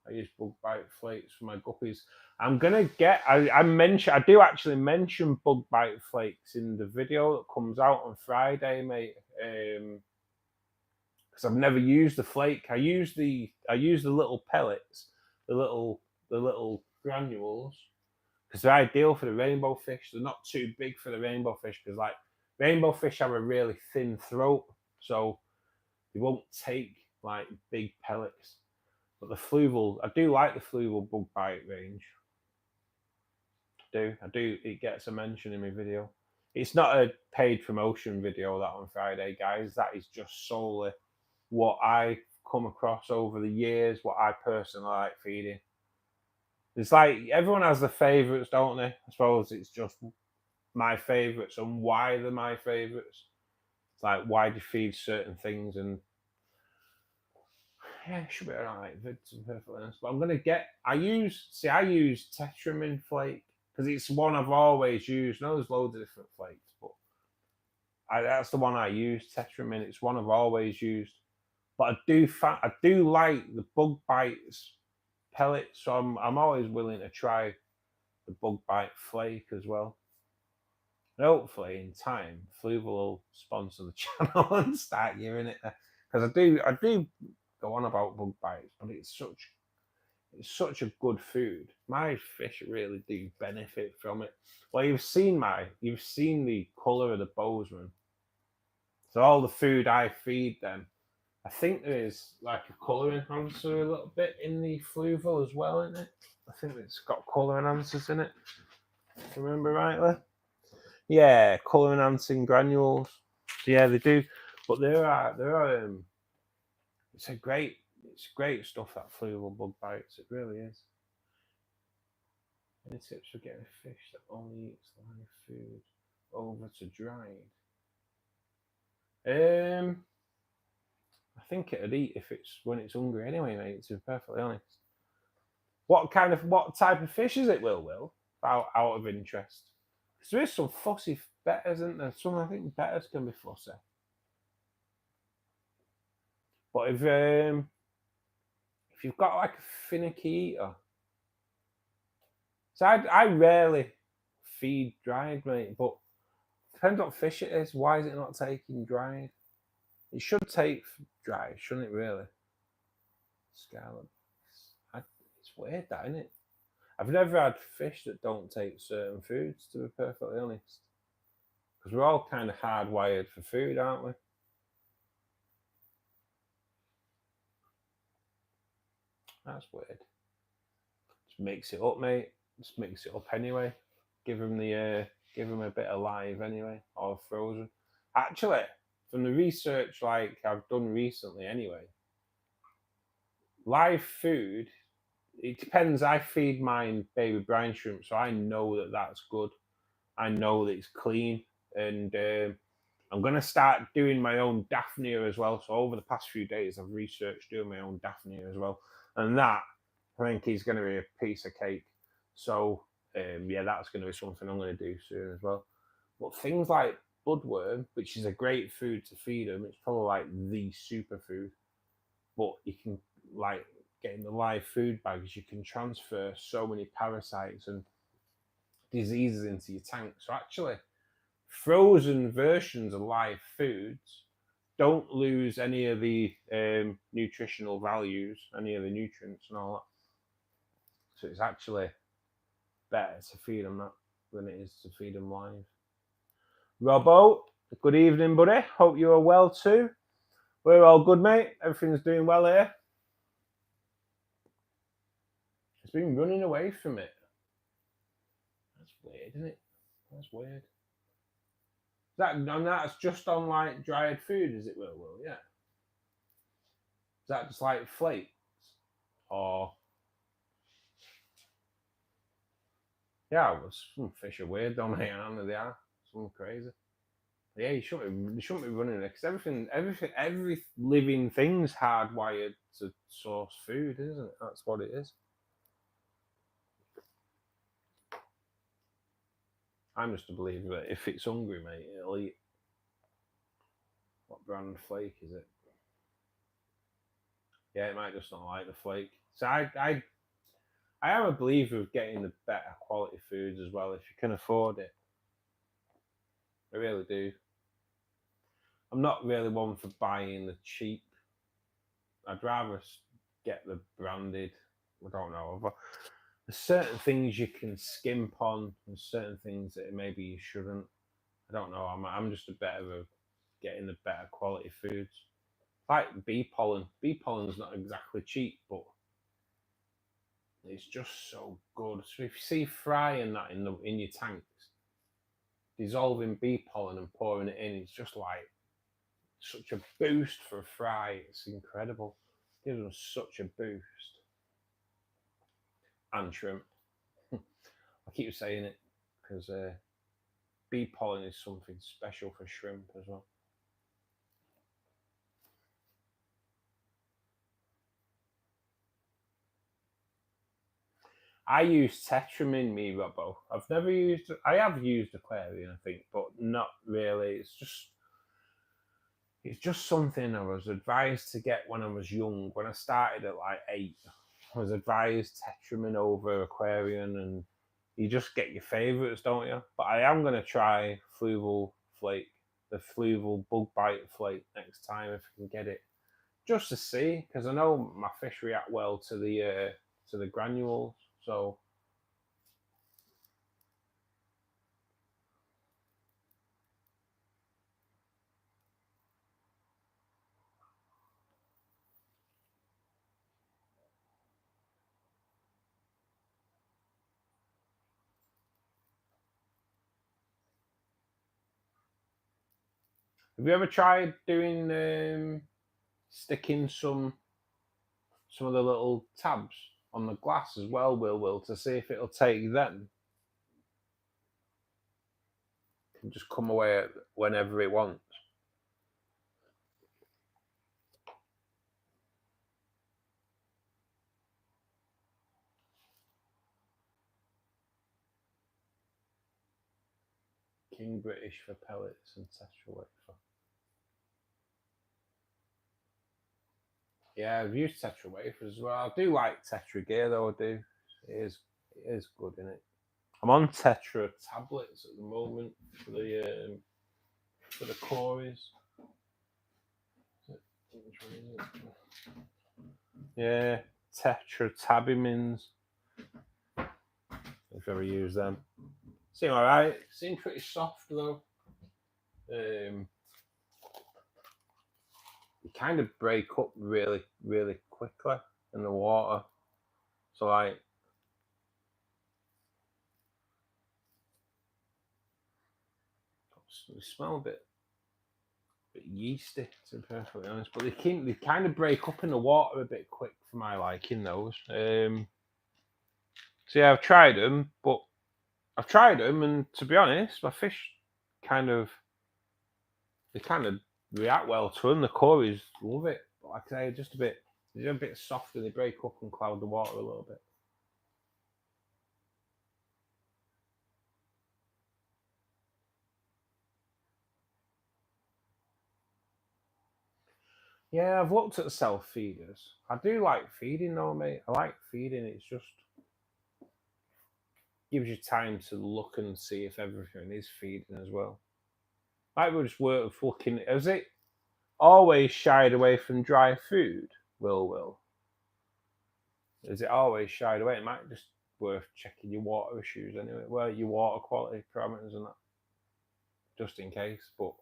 I use bug bite flakes for my guppies. I'm gonna get. I do actually mention bug bite flakes in the video that comes out on Friday, mate. Because I've never used the flake. I use the little pellets, the little granules, because they're ideal for the rainbow fish. They're not too big for the rainbow fish, because like rainbow fish have a really thin throat, so they won't take like big pellets. But the fluval, I do like the fluval bug bite range. I do. It gets a mention in my video. It's not a paid promotion video, that on Friday, guys. That is just solely what I come across over the years, what I personally like feeding. It's like everyone has their favourites, don't they? I suppose it's just my favourites and why they're my favourites. It's like, why do you feed certain things? And yeah, it should be alright, to be perfectly honest. But I'm gonna get. I use Tetramin flake, because it's one I've always used. I know there's loads of different flakes, but that's the one I use. Tetramin. It's one I've always used. But I do like the bug bites pellets, so I'm always willing to try the bug bite flake as well. And hopefully, in time, Fluval will sponsor the channel and start hearing it, because I do go on about bug bites, but it's such a good food. My fish really do benefit from it. Well, you've seen the colour of the bozeman. So all the food I feed them, I think there is like a colour enhancer a little bit in the fluval as well, isn't it? I think it's got colour enhancers in it. If I remember rightly. Yeah, colour enhancing granules. So yeah, they do. But there are it's great stuff, that fluval bug bites. It really is. Any tips for getting a fish that only eats live food over to dried? I think it'd eat if it's when it's hungry anyway, mate, to be perfectly honest. What type of fish is it, Will? Out of interest. Because there is some fussy betters, isn't there? Some, I think betters can be fussy. But if you've got like a finicky eater, so I rarely feed dried, mate. But depends what fish it is. Why is it not taking dried? It should take dry, shouldn't it? Really, scallop. It's weird, that, isn't it? I've never had fish that don't take certain foods, to be perfectly honest. Because we're all kind of hardwired for food, aren't we? That's weird. Just mix it up, mate. Just mix it up anyway. Give them a bit of live anyway, or frozen. Actually, from the research like I've done recently anyway, live food, it depends. I feed mine baby brine shrimp, so I know that that's good. I know that it's clean, and I'm going to start doing my own Daphnia as well. So over the past few days, I've researched doing my own Daphnia as well, and that I think is going to be a piece of cake. So yeah, that's going to be something I'm going to do soon as well. But things like bloodworm, which is a great food to feed them, it's probably like the superfood. But you can, like, getting the live food bags, you can transfer so many parasites and diseases into your tank. So actually, frozen versions of live foods don't lose any of the nutritional values, any of the nutrients and all that. So it's actually better to feed them that than it is to feed them live. Robbo, good evening, buddy. Hope you are well too. We're all good, mate. Everything's doing well here. It's been running away from it. That's weird, isn't it? That's weird. That's just on like dried food, is it? Will? Yeah. Is that just like flakes, or yeah? Well, some fish are weird, don't they? Aren't they? Are some crazy. Yeah, you shouldn't be running it, because every living thing's hardwired to source food, isn't it? That's what it is. I'm just a believer that if it's hungry, mate, it'll eat. What brand flake is it? Yeah, it might just not like the flake. So I am a believer of getting the better quality foods as well if you can afford it. I really do. I'm not really one for buying the cheap. I'd rather get the branded. I don't know. There's certain things you can skimp on, and certain things that maybe you shouldn't. I don't know. I'm just a better of getting the better quality foods. Like bee pollen. Bee pollen's not exactly cheap, but it's just so good. So if you see frying that in your tanks, dissolving bee pollen and pouring it in, it's just like such a boost for a fry. It's incredible. It gives them such a boost. And shrimp. I keep saying it because bee pollen is something special for shrimp as well. I use Tetram in me, Robbo. I have used Aquarium, I think, but not really. It's just something I was advised to get when I was young. When I started at like 8, I was advised Tetramin over Aquarium, and you just get your favourites, don't you? But I am going to try Fluval Flake, the Fluval Bug Bite Flake next time if I can get it, just to see, because I know my fish react well to the granules. So have you ever tried doing sticking some of the little tabs on the glass as well, Will, to see if it'll take them? It can just come away whenever it wants. King British for pellets and Tetra wafer. Yeah, I've used Tetra wafer as well. I do like Tetra gear though. I do. It is good, isn't it? I'm on Tetra tablets at the moment for the Cories. Yeah, Tetra Tabimins. If you ever use them, seem alright. Seem pretty soft though. You kind of break up really, really quickly in the water. So like, they smell a bit yeasty, to be perfectly honest. But they kind of break up in the water a bit quick for my liking. Those. So yeah, I've tried them, and to be honest, my fish kind of react well to them. The Cories love it. But like I say, they're a bit softer. They break up and cloud the water a little bit. Yeah, I've looked at self feeders. I do like feeding though, mate. I like feeding. It's just gives you time to look and see if everything is feeding as well. Like we just worth looking. Has it always shied away from dry food? Will. Is it always shied away? It might just worth checking your water issues anyway. Well, your water quality parameters and that, just in case. But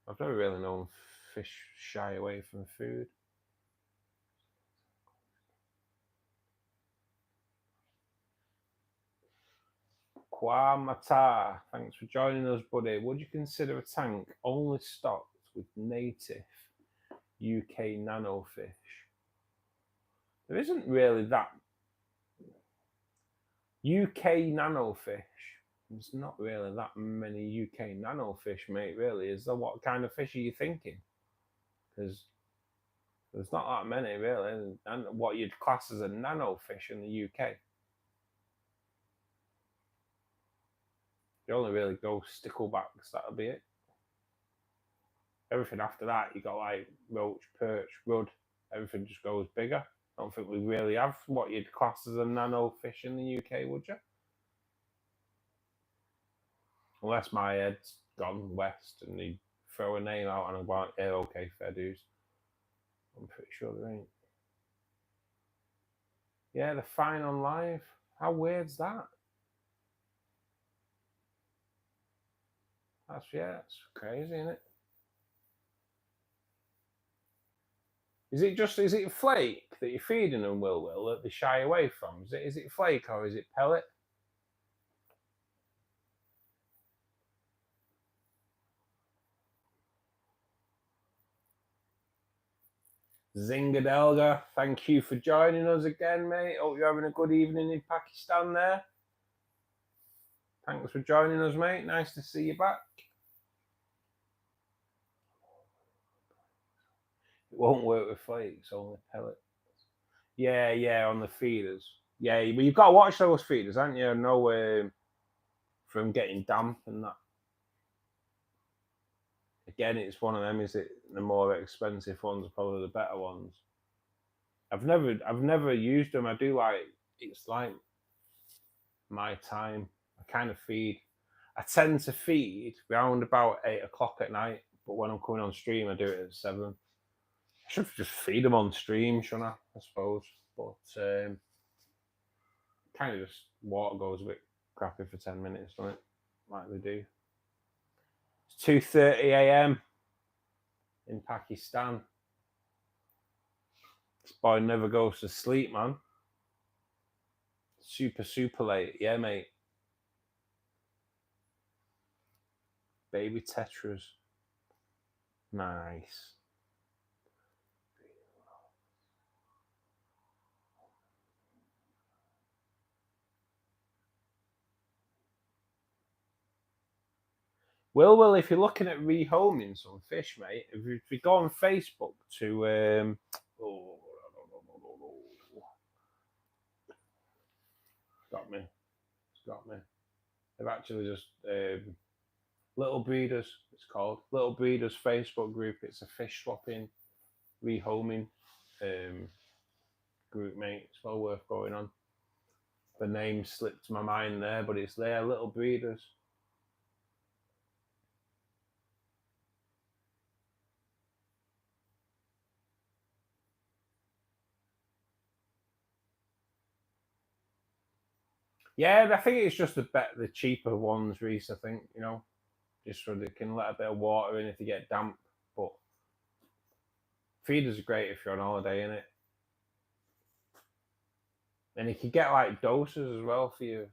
I've never really known fish shy away from food. Kwamata, thanks for joining us, buddy. Would you consider a tank only stocked with native UK nano fish? There isn't really that UK nano fish. There's not really that many UK nano fish, mate. Really, is there? What kind of fish are you thinking? Because there's not that many, really. And what you'd class as a nano fish in the UK. You only really go sticklebacks. That'll be it. Everything after that, you got like roach, perch, rudd. Everything just goes bigger. I don't think we really have what you'd class as a nano fish in the UK, would you? Unless my head's gone west and they throw a name out and I'm going, yeah, okay, fair dues. I'm pretty sure there ain't. Yeah, they're fine on live. How weird's that? That's crazy, isn't it? Is it flake that you're feeding them, Will, that they shy away from? Is it flake or is it pellet? Zingadelga, thank you for joining us again, mate. Hope you're having a good evening in Pakistan there. Thanks for joining us, mate. Nice to see you back. It won't work with flakes, only pellet. Yeah, on the feeders. Yeah, but you've got to watch those feeders, haven't you? No, from getting damp and that. Again, it's one of them. Is it the more expensive ones are probably the better ones? I've never used them. I do like. It's like my time. I kind of feed. I tend to feed around about 8 o'clock at night, but when I'm coming on stream, I do it at 7. I should just feed them on stream, shouldn't I suppose. But kind of just water goes a bit crappy for 10 minutes, doesn't it? Like they do. It's 2:30 a.m. in Pakistan. This boy never goes to sleep, man. Super late. Yeah, mate. Baby tetras. Nice. Will, if you're looking at rehoming some fish, mate, if you go on Facebook to got me. They're actually just Little Breeders, it's called. Little Breeders Facebook group. It's a fish swapping, rehoming group, mate. It's well worth going on. The name slipped my mind there, but it's there, Little Breeders. Yeah, I think it's just the cheaper ones, Reese. I think, you know, just so they can let a bit of water in if they get damp. But feeders are great if you're on holiday, innit? And you can get like doses as well for your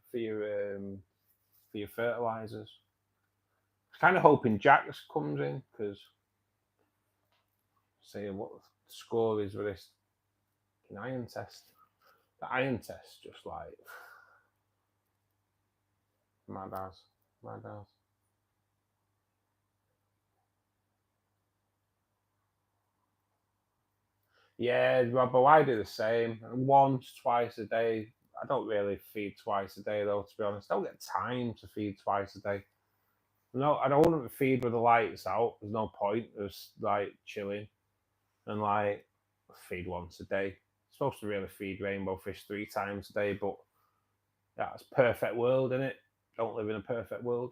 fertilizers. I was kind of hoping Jax comes in because saying what the score is with this iron test. The iron test just like mad as. Yeah, but I do the same. Once, twice a day. I don't really feed twice a day though, to be honest. I don't get time to feed twice a day. No, I don't want to feed with the lights out. There's no point. There's like chilling and like feed once a day. Supposed to really feed rainbow fish 3 times a day, but that's perfect world, innit? Don't live in a perfect world.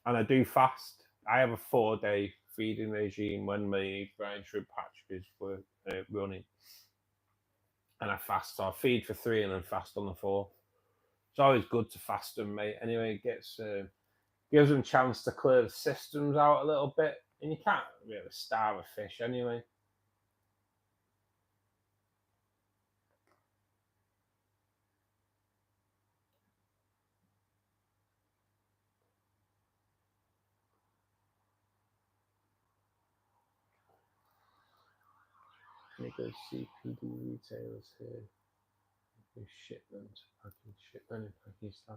And I do fast. I have a 4-day feeding regime when my brine shrimp hatcheries were running. And I fast, so I feed for 3 and then fast on the 4th. It's always good to fast them, mate. Anyway, it gives them a chance to clear the systems out a little bit. And you can't really starve a fish anyway. Niggas, CPD retailers here. Shipment, packing, Pakistan.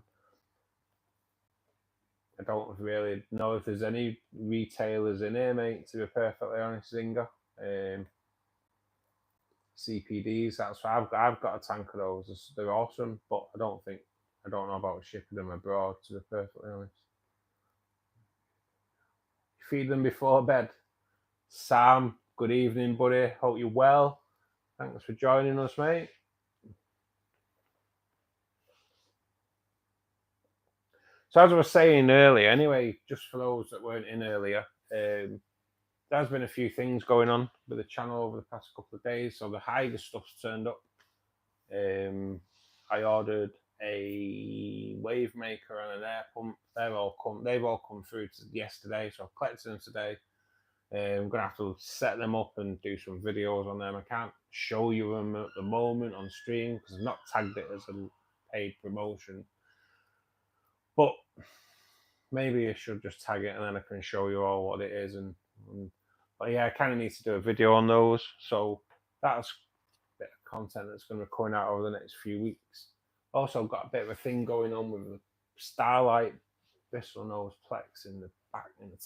I don't really know if there's any retailers in here, mate, to be perfectly honest, Zinger. CPDs, that's why I've got a tank of those. They're awesome, but I don't know about shipping them abroad, to be perfectly honest. Feed them before bed. Sam, good evening, buddy. Hope you're well. Thanks for joining us, mate. So as I was saying earlier, anyway, just for those that weren't in earlier, there's been a few things going on with the channel over the past couple of days. So the Hyger stuff's turned up. I ordered a wave maker and an air pump. They've all come through yesterday, so I've collected them today. I'm gonna have to set them up and do some videos on them. I can't show you them at the moment on stream because I've not tagged it as a paid promotion. But maybe I should just tag it and then I can show you all what it is. But yeah, I kind of need to do a video on those. So that's a bit of content that's going to be coming out over the next few weeks. Also got a bit of a thing going on with the Starlight bristlenose Plex in the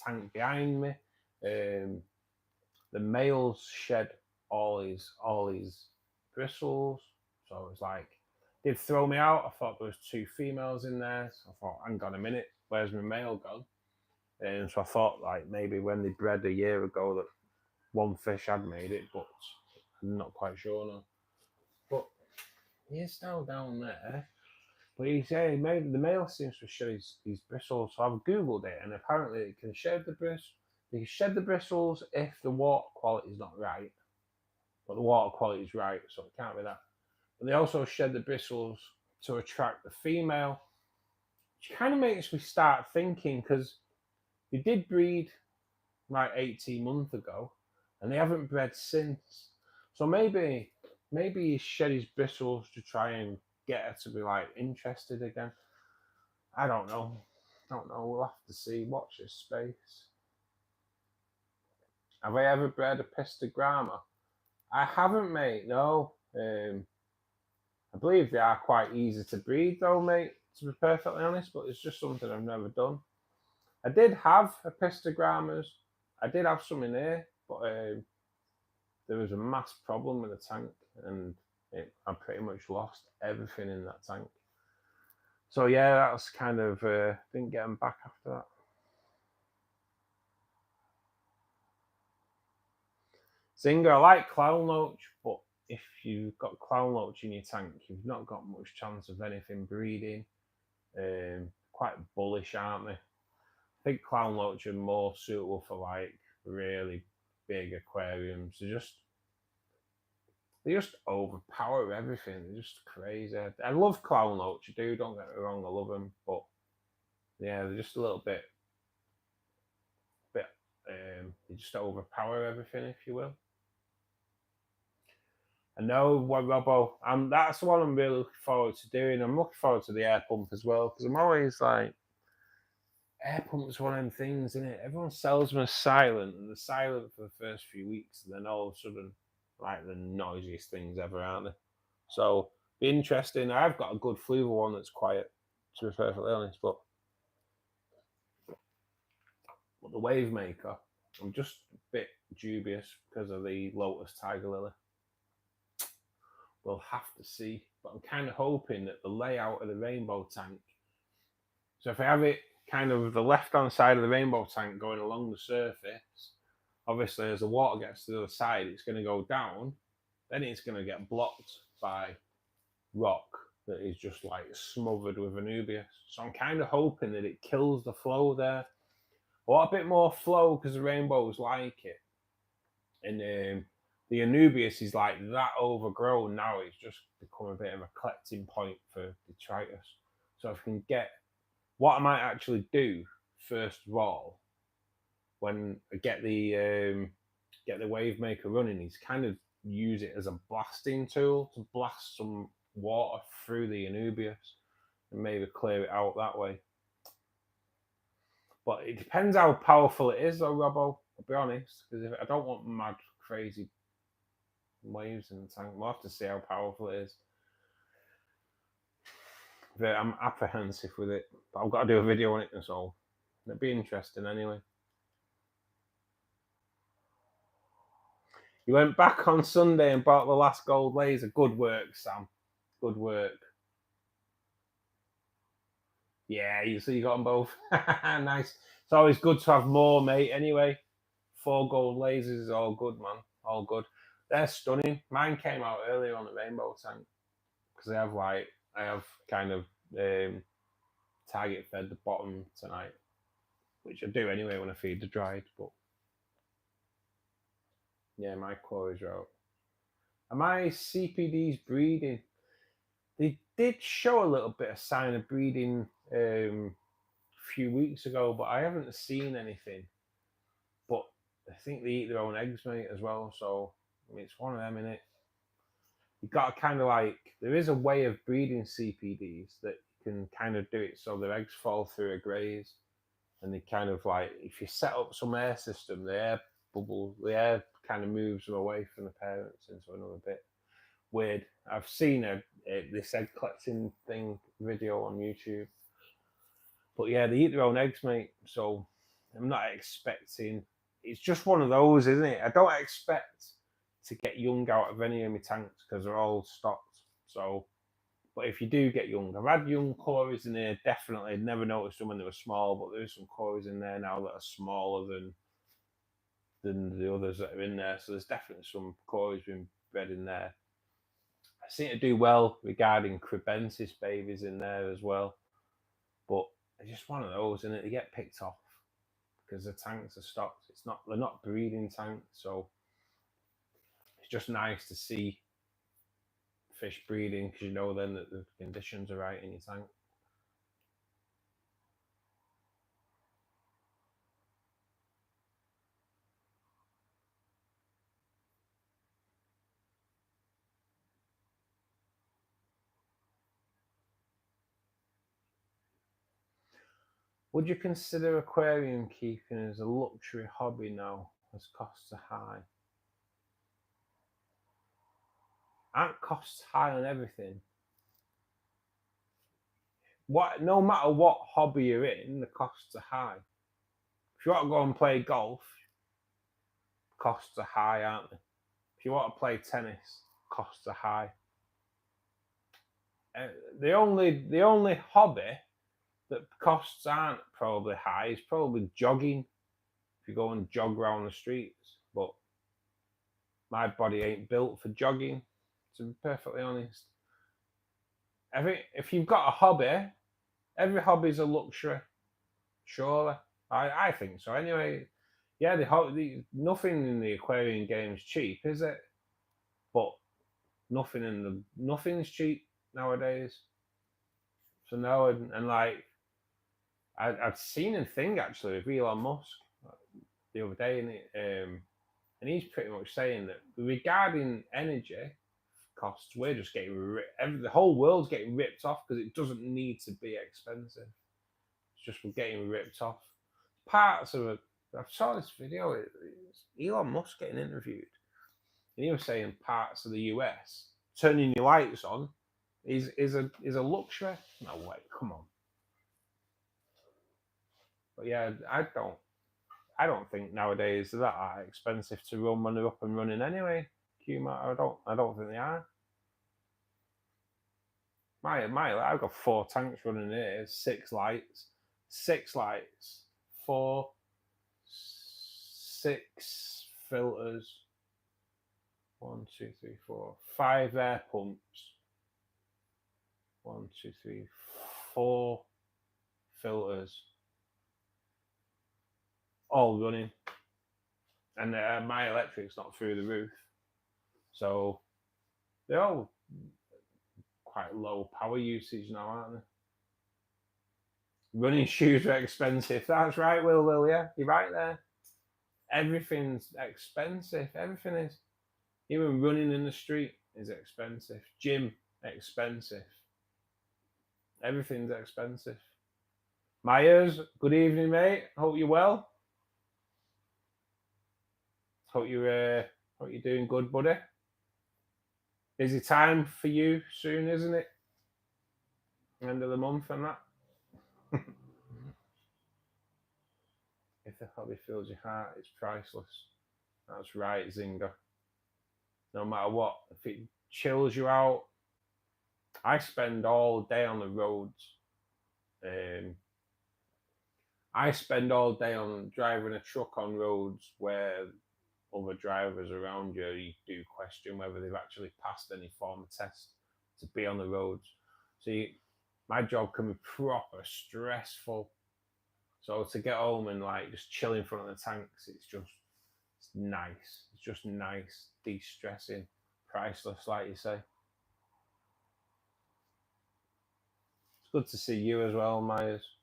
tank behind me. The males shed all his bristles, so it's like did throw me out. I thought there was 2 females in there, so I thought, hang on a minute, where's my male gone? And so I thought like maybe when they bred a year ago that one fish had made it, but I'm not quite sure now. But he's still down there. But he's maybe the male seems to shed his bristles. So I've googled it, and apparently it can shed the bristles. They can shed the bristles if the water quality is not right, but the water quality is right, so it can't be that. But they also shed the bristles to attract the female, which kind of makes me start thinking because they did breed like 18 months ago, and they haven't bred since. So maybe he shed his bristles to try and get her to be like interested again. I don't know. We'll have to see. Watch this space. Have I ever bred a pistogramma? I haven't, mate. No. I believe they are quite easy to breed, though, mate. To be perfectly honest, but it's just something I've never done. I did have a pistogrammas. I did have some in here, but there was a mass problem with the tank, and I pretty much lost everything in that tank. So yeah, that's kind of didn't get them back after that. Zinger, I like clown loach, but if you've got clown loach in your tank, you've not got much chance of anything breeding. Quite bullish, aren't they? I think clown loach are more suitable for like really big aquariums. They just overpower everything. They're just crazy. I love clown loach, I do. Don't get me wrong, I love them, but yeah, they're just a little bit. They just overpower everything, if you will. I know what Robbo, that's the one I'm really looking forward to doing. I'm looking forward to the air pump as well, because I'm always like, air pump's one of them things, isn't it? Everyone sells them as silent, and they're silent for the first few weeks, and then all of a sudden, like the noisiest things ever, aren't they? So, be interesting. I've got a good flavor one that's quiet, to be perfectly honest, but the wave maker, I'm just a bit dubious because of the Lotus Tiger Lily. We'll have to see, but I'm kind of hoping that the layout of the rainbow tank, so if I have it kind of the left-hand side of the rainbow tank going along the surface, obviously as the water gets to the other side, it's going to go down, then it's going to get blocked by rock that is just like smothered with anubias. So I'm kind of hoping that it kills the flow there. I want a bit more flow because the rainbows like it. And the anubias is like that overgrown now. It's just become a bit of a collecting point for detritus. So if I can get, what I might actually do first of all, when I get the wave maker running, is kind of use it as a blasting tool to blast some water through the anubias and maybe clear it out that way. But it depends how powerful it is, though, Robbo. I'll be honest, because I don't want mad, crazy waves in the tank. We'll have to see how powerful it is. I'm apprehensive with it, but I've got to do a video on it, so it'd be interesting anyway. You went back on Sunday and bought the last gold laser. Good work, Sam. Good work. Yeah, so you got them both. Nice. It's always good to have more, mate. Anyway, 4 gold lasers is all good, man. All good. They're stunning. Mine came out earlier on the rainbow tank because I have kind of target fed the bottom tonight, which I do anyway when I feed the dried. But yeah, my quarries are out. Are my CPDs breeding? They did show a little bit of sign of breeding a few weeks ago, but I haven't seen anything. But I think they eat their own eggs, mate, as well. So I mean, it's one of them, innit? You got to kind of like, there is a way of breeding CPDs that you can kind of do it so their eggs fall through a graze, and they kind of like, if you set up some air system, the air bubble, the air kind of moves them away from the parents into another bit. Weird. I've seen this egg collecting thing video on YouTube, but yeah, they eat their own eggs, mate. So I'm not expecting. It's just one of those, isn't it? I don't expect to get young out of any of my tanks because they're all stocked. So, but if you do get young, I've had young cories in here. Definitely, never noticed them when they were small, but there's some cories in there now that are smaller than the others that are in there. So there's definitely some cories being bred in there. I seem to do well regarding crebensis babies in there as well, but it's just one of those, and they get picked off because the tanks are stocked. They're not breeding tanks, so it's just nice to see fish breeding because you know then that the conditions are right in your tank. Would you consider aquarium keeping as a luxury hobby now as costs are high? Aren't costs high on everything? No matter what hobby you're in, the costs are high. If you want to go and play golf, costs are high, aren't they? If you want to play tennis, costs are high. The only hobby that costs aren't probably high is probably jogging. If you go and jog around the streets, but my body ain't built for jogging, to be perfectly honest. If you've got a hobby, every hobby's a luxury, surely. I think so. Anyway, yeah, nothing in the aquarium game is cheap, is it? But nothing's cheap nowadays. So no, and like I'd seen a thing actually with Elon Musk the other day, and he's pretty much saying that regarding energy costs, we're just getting the whole world's getting ripped off because it doesn't need to be expensive. It's just we're getting ripped off. Parts of it. I saw this video. Elon Musk getting interviewed, and he was saying parts of the US turning your lights on is a luxury. No way, come on. But yeah, I don't think nowadays they're that expensive to run when they're up and running anyway. I don't think they are. I've got 4 tanks running here, 6 lights, 4, 6 filters, 1, 2, 3, 4, 5 air pumps, 1, 2, 3, 4 filters, all running, and my electric's not through the roof, so they're all quite low power usage now, aren't they? Running shoes are expensive. That's right, Will. Yeah, you're right there. Everything's expensive. Everything is. Even running in the street is expensive. Gym, expensive. Everything's expensive. Myers, good evening, mate. Hope you're well. Hope you're doing good, buddy. Busy time for you soon, isn't it? End of the month and that. If the hobby fills your heart, it's priceless. That's right, Zinga. No matter what, if it chills you out, I spend all day on the roads. I spend all day on driving a truck on roads where other drivers around you do question whether they've actually passed any form of test to be on the roads. So my job can be proper stressful. So to get home and like just chill in front of the tanks, it's nice. It's just nice, de-stressing, priceless, like you say. It's good to see you as well, Myers.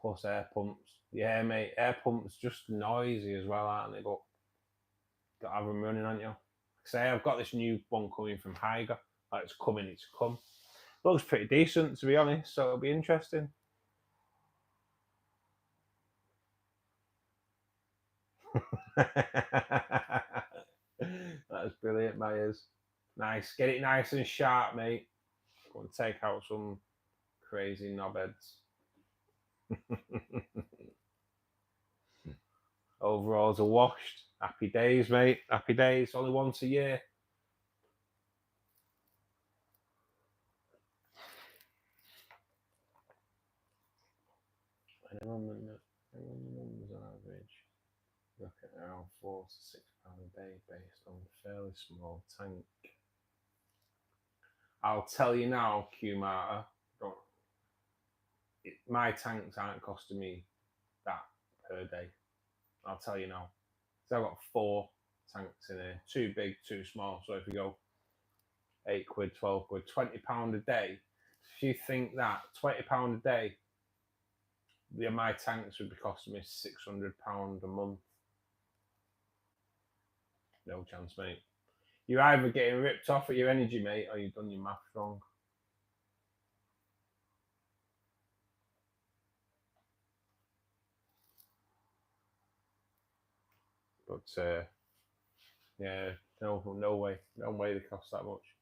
Plus air pumps. Yeah, mate, air pumps just noisy as well, aren't they? But got to have them running, aren't you? Say I've got this new one coming from Hyger. Like it's coming. Looks pretty decent, to be honest, so it'll be interesting. That's brilliant, Myers. Nice. Get it nice and sharp, mate. Go and take out some crazy knobheads. Overalls are washed. Happy days, mate. Happy days. Only once a year. Numbers on average. Look at around £4 to £6 a day based on a fairly small tank. I'll tell you now, Q-Marter, my tanks aren't costing me that per day. I'll tell you now. So I've got 4 tanks in here, 2 big, 2 small. So if you go £8, £12, £20 a day, if you think that £20 a day, my tanks would be costing me £600 a month. No chance, mate. You're either getting ripped off at your energy, mate, or you've done your maths wrong. But yeah, no way they cost that much.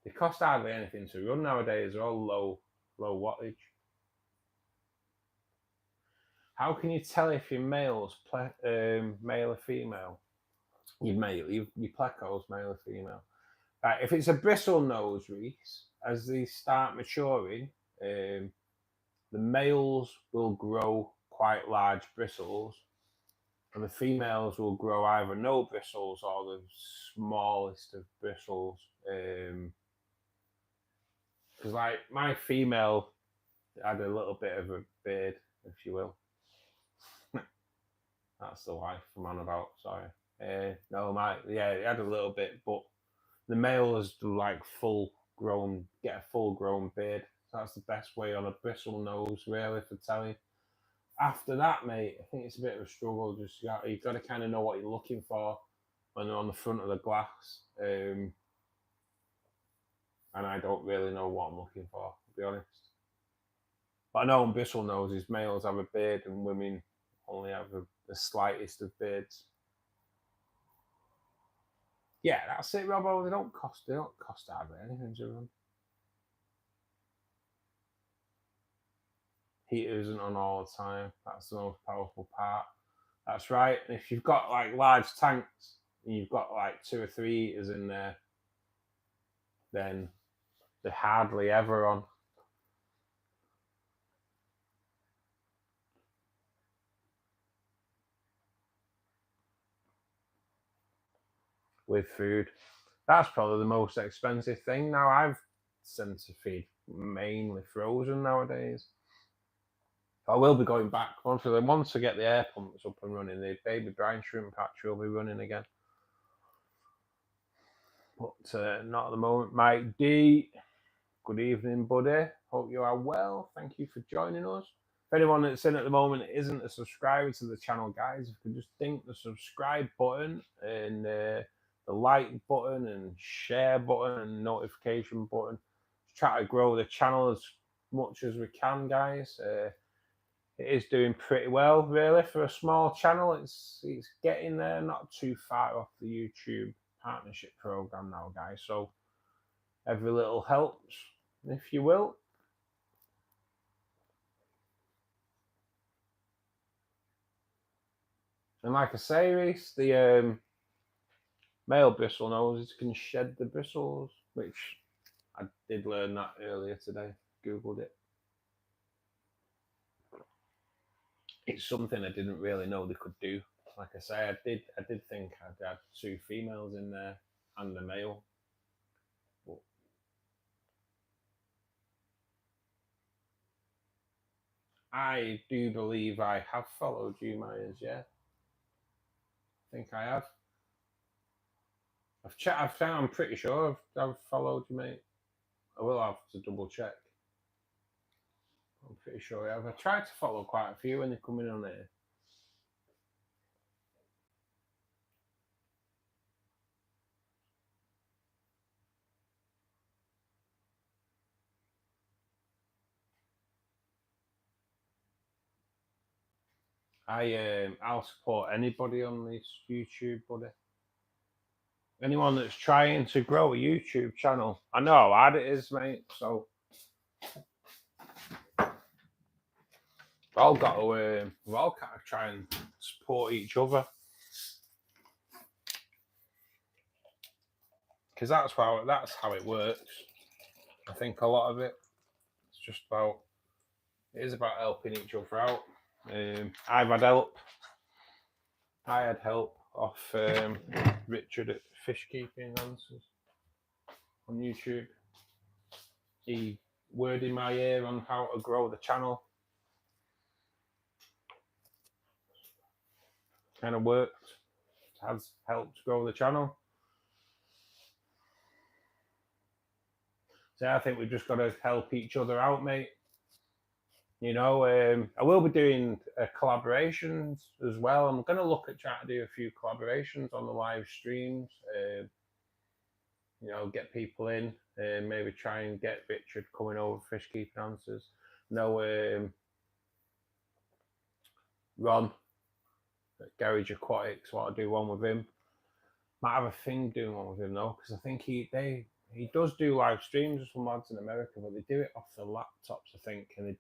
They cost hardly anything to run nowadays. They're all low wattage. How can you tell if your male or female? your plecos, male or female. Right, if it's a bristle nose, Reese, as they start maturing, the males will grow quite large bristles, and the females will grow either no bristles or the smallest of bristles. Because like my female had a little bit of a beard, if you will. That's the wife I'm on about. Sorry. No, it had a little bit, but the male is like get a full grown beard. So that's the best way on a bristle nose, really, for telling. After that, mate, I think it's a bit of a struggle. Just you've got to kind of know what you're looking for when they're on the front of the glass. And I don't really know what I'm looking for, to be honest. But I know on bristle noses, males have a beard and women only have the slightest of beards. Yeah, that's it, Robbo. They don't cost hardly anything to run. Heater isn't on all the time. That's the most powerful part. That's right. And if you've got like large tanks and you've got like 2 or 3 heaters in there, then they're hardly ever on. With food, that's probably the most expensive thing. Now I've sent to feed mainly frozen nowadays. I will be going back once I get the air pumps up and running. The baby brine shrimp hatchery will be running again, but not at the moment. Mike D, good evening, buddy. Hope you are well. Thank you for joining us. If anyone that's in at the moment isn't a subscriber to the channel, guys, if you can just think the subscribe button and the like button and share button and notification button. Just try to grow the channel as much as we can, guys. It is doing pretty well, really, for a small channel. It's getting there, not too far off the YouTube partnership program now, guys. So every little helps, if you will. And like I say, Reese, the male bristle noses can shed the bristles, which I did learn that earlier today. Googled it. It's something I didn't really know they could do. Like I say, I did think I'd had 2 females in there and a male. But I do believe I have followed you, Myers, yeah. I think I have. I'm pretty sure I've followed you, mate. I will have to double check. I'm pretty sure I have. I tried to follow quite a few when they're coming on here. I'll support anybody on this YouTube, buddy. Anyone that's trying to grow a YouTube channel. I know how hard it is, mate. So we've all got to try and support each other, because that's how it works. I think a lot of it is about helping each other out. I've had help. I had help off Richard at Fish Keeping Answers on YouTube. He worded in my ear on how to grow the channel. Kind of worked. Has helped grow the channel. So I think we've just got to help each other out, mate. You know, I will be doing collaborations as well. I'm going to look at trying to do a few collaborations on the live streams. You know, get people in and maybe try and get Richard coming over Fish Keeping Answers. No, Ron at Garage Aquatics, want to do one with him. Might have a thing doing one with him though, because I think he does do live streams with some lads in America, but they do it off the laptops, I think, and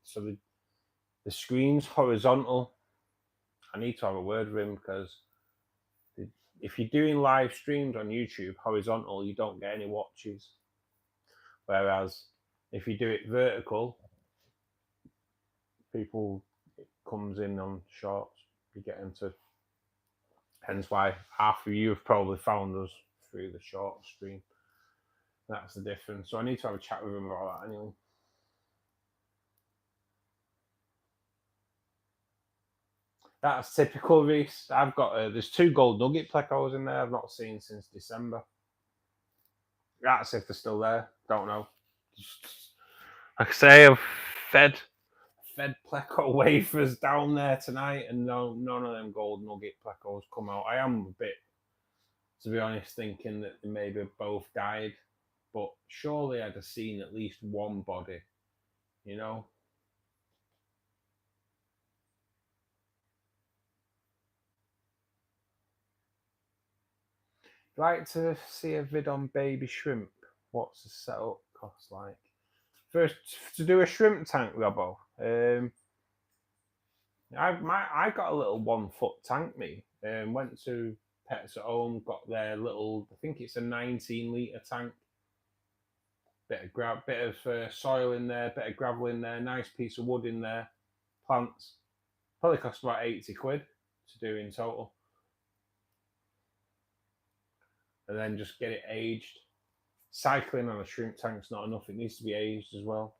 the screen's horizontal. I need to have a word with him because if you're doing live streams on YouTube horizontal, you don't get any watches. Whereas if you do it vertical, people, it comes in on shorts. You get into, hence why half of you have probably found us through the short stream. That's the difference. So I need to have a chat with him about that anyway. That's typical, Reese. I've got there's 2 gold nugget plecos in there I've not seen since December. That's if they're still there. Don't know. Like I say, I've fed pleco wafers down there tonight, and none of them gold nugget plecos come out. I am a bit, to be honest, thinking that they maybe both died, but surely I'd have seen at least one body, you know. Like to see a vid on baby shrimp. What's the setup cost like? First, to do a shrimp tank, Robbo. I got a little 1 foot tank. Me went to Pets at Home, got their little. I think it's a 19-litre tank. Bit of soil in there, bit of gravel in there, nice piece of wood in there, plants. Probably cost about 80 quid to do in total. And then just get it aged. Cycling on a shrimp tank's not enough, it needs to be aged as well.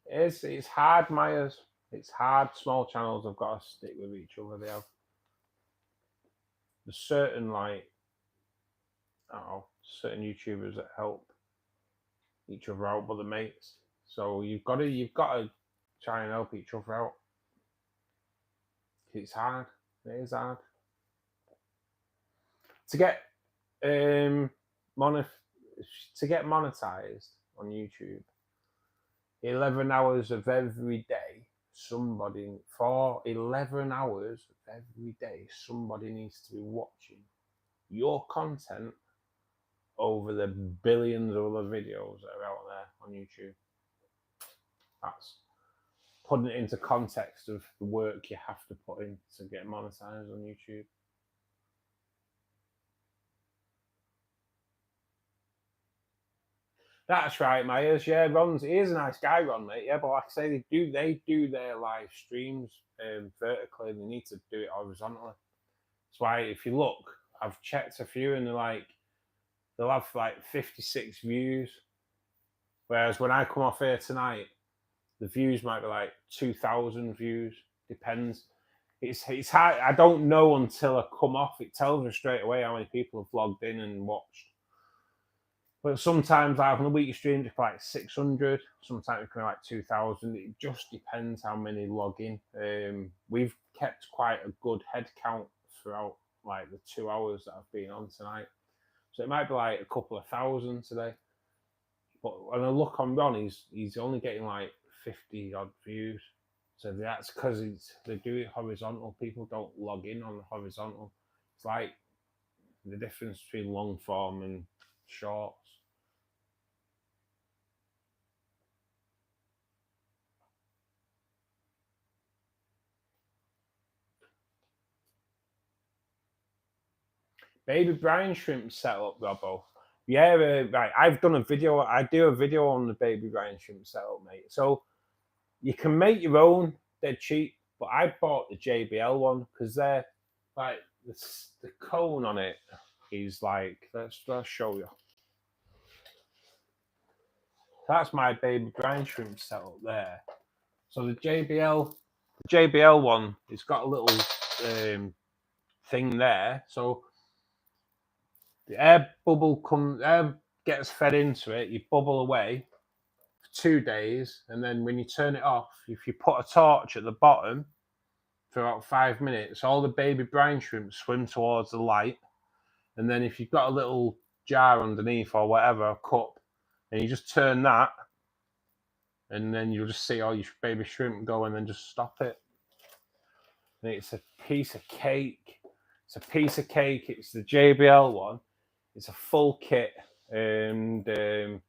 It's hard, Myers. It's hard. Small channels have got to stick with each other. They have. There's certain, like, I don't know, certain YouTubers that help each other out, but the mates. So you've got to try and help each other out. It's hard. It is hard to get monetized on YouTube. 11 hours of every day, for 11 hours of every day, somebody needs to be watching your content over the billions of other videos that are out there on YouTube. That's putting it into context of the work you have to put in to get monetized on YouTube. That's right, Myers. Yeah, he is a nice guy, Ron, mate. Yeah, but like I say, they do their live streams vertically, and they need to do it horizontally. That's why, if you look, I've checked a few, and they'll have like 56 views. Whereas when I come off here tonight, the views might be like 2,000 views. Depends. It's hard. I don't know until I come off. It tells me straight away how many people have logged in and watched. But sometimes I have on a weekly stream it's like 600. Sometimes it can be like 2,000. It just depends how many log in. We've kept quite a good head count throughout like the 2 hours that I've been on tonight. So it might be like a couple of thousand today. But when I look on Ron, he's only getting like 50 odd views. So that's because they do it horizontal. People don't log in on the horizontal. It's like the difference between long form and shorts. Baby brine shrimp setup, Robbo. Yeah, right. I've done a video. I do a video on the baby brine shrimp setup, mate. So you can make your own. They're cheap, but I bought the JBL one because they're like the cone on it is like. Let's show you. That's my baby brine shrimp setup there. So the JBL one, it's got a little thing there. So the air gets fed into it. You bubble away for 2 days, and then when you turn it off, if you put a torch at the bottom for about 5 minutes, all the baby brine shrimp swim towards the light. And then if you've got a little jar underneath or whatever, a cup, and you just turn that, and then you'll just see all your baby shrimp go, and then just stop it. and it's a piece of cake. It's a piece of cake. It's the JBL one. It's a full kit, and yeah,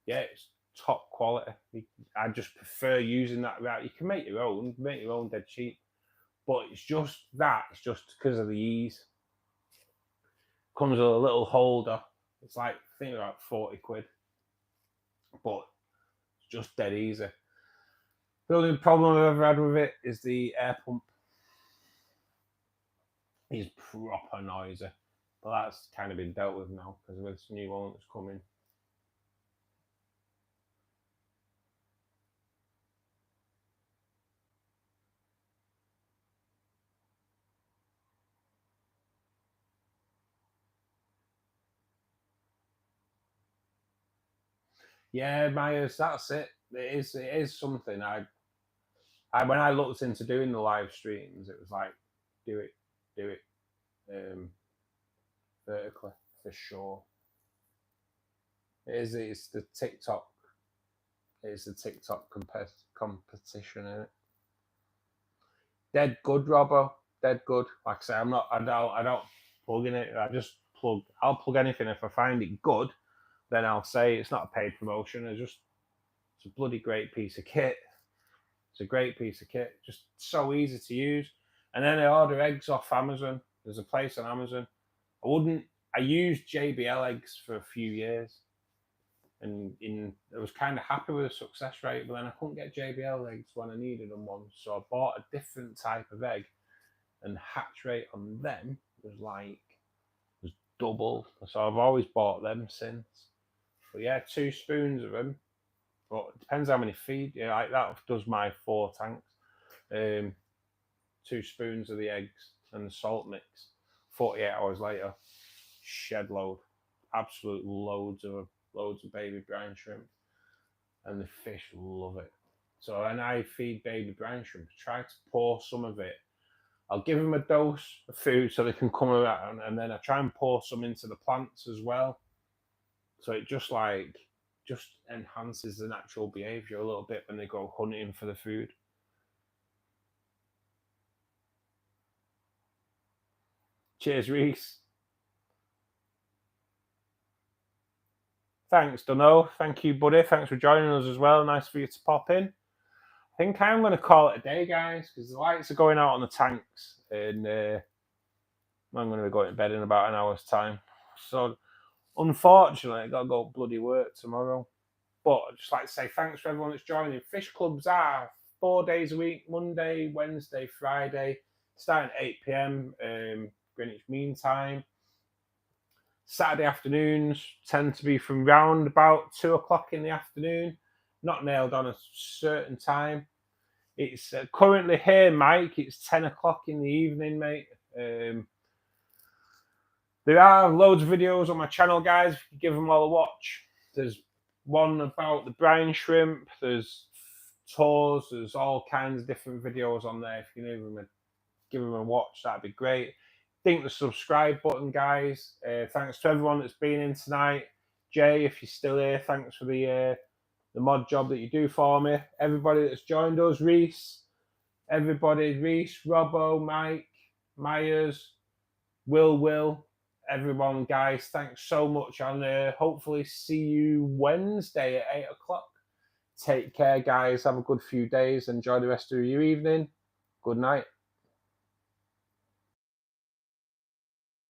it's top quality. I just prefer using that route. You can make your own dead cheap, but it's just because of the ease. Comes with a little holder. It's like, I think about 40 quid, but it's just dead easy. The only problem I've ever had with it is the air pump. It's proper noisy, but that's kind of been dealt with now because with this new one that's coming. Yeah, Myers, that's it. It is something. I when I looked into doing the live streams, it was like, do it vertically for sure. It's the TikTok. It's the TikTok competition in it. Dead good, Robbo. Dead good. Like I say, I don't plug in it. I'll plug anything if I find it good. Then I'll say it's not a paid promotion. It's a bloody great piece of kit. It's a great piece of kit. Just so easy to use. And then I order eggs off Amazon. There's a place on Amazon. I used JBL eggs for a few years. And I was kind of happy with the success rate, but then I couldn't get JBL eggs when I needed them once. So I bought a different type of egg, and hatch rate on them was double. So I've always bought them since. But yeah, 2 spoons of them. But it depends how many feed. Yeah, like that does my 4 tanks. 2 spoons of the eggs and the salt mix. 48 hours later, shed load. Absolute loads of baby brine shrimp, and the fish love it. So when I feed baby brine shrimp, try to pour some of it. I'll give them a dose of food so they can come around, and then I try and pour some into the plants as well. So it just enhances the natural behaviour a little bit when they go hunting for the food. Cheers, Reese. Thanks, Dunno. Thank you, buddy. Thanks for joining us as well. Nice for you to pop in. I think I'm going to call it a day, guys, because the lights are going out on the tanks, and I'm going to be going to bed in about an hour's time. So, unfortunately, I got to go bloody work tomorrow. But I'd just like to say thanks for everyone that's joining. Fish clubs are 4 days a week: Monday, Wednesday, Friday, starting at 8 p.m. Greenwich Mean Time. Saturday afternoons tend to be from round about 2 o'clock in the afternoon. Not nailed on a certain time. It's currently here, Mike. It's 10 o'clock in the evening, mate. There are loads of videos on my channel, guys. If you give them all a watch. There's one about the brine shrimp. There's tours. There's all kinds of different videos on there. If you can give them a watch, that'd be great. Think the subscribe button, guys. Thanks to everyone that's been in tonight. Jay, if you're still here, thanks for the mod job that you do for me. Everybody that's joined us, Reese, Robbo, Mike, Myers, Will, everyone, guys, thanks so much. And hopefully see you Wednesday at 8 o'clock. Take care, guys. Have a good few days. Enjoy the rest of your evening. Good night.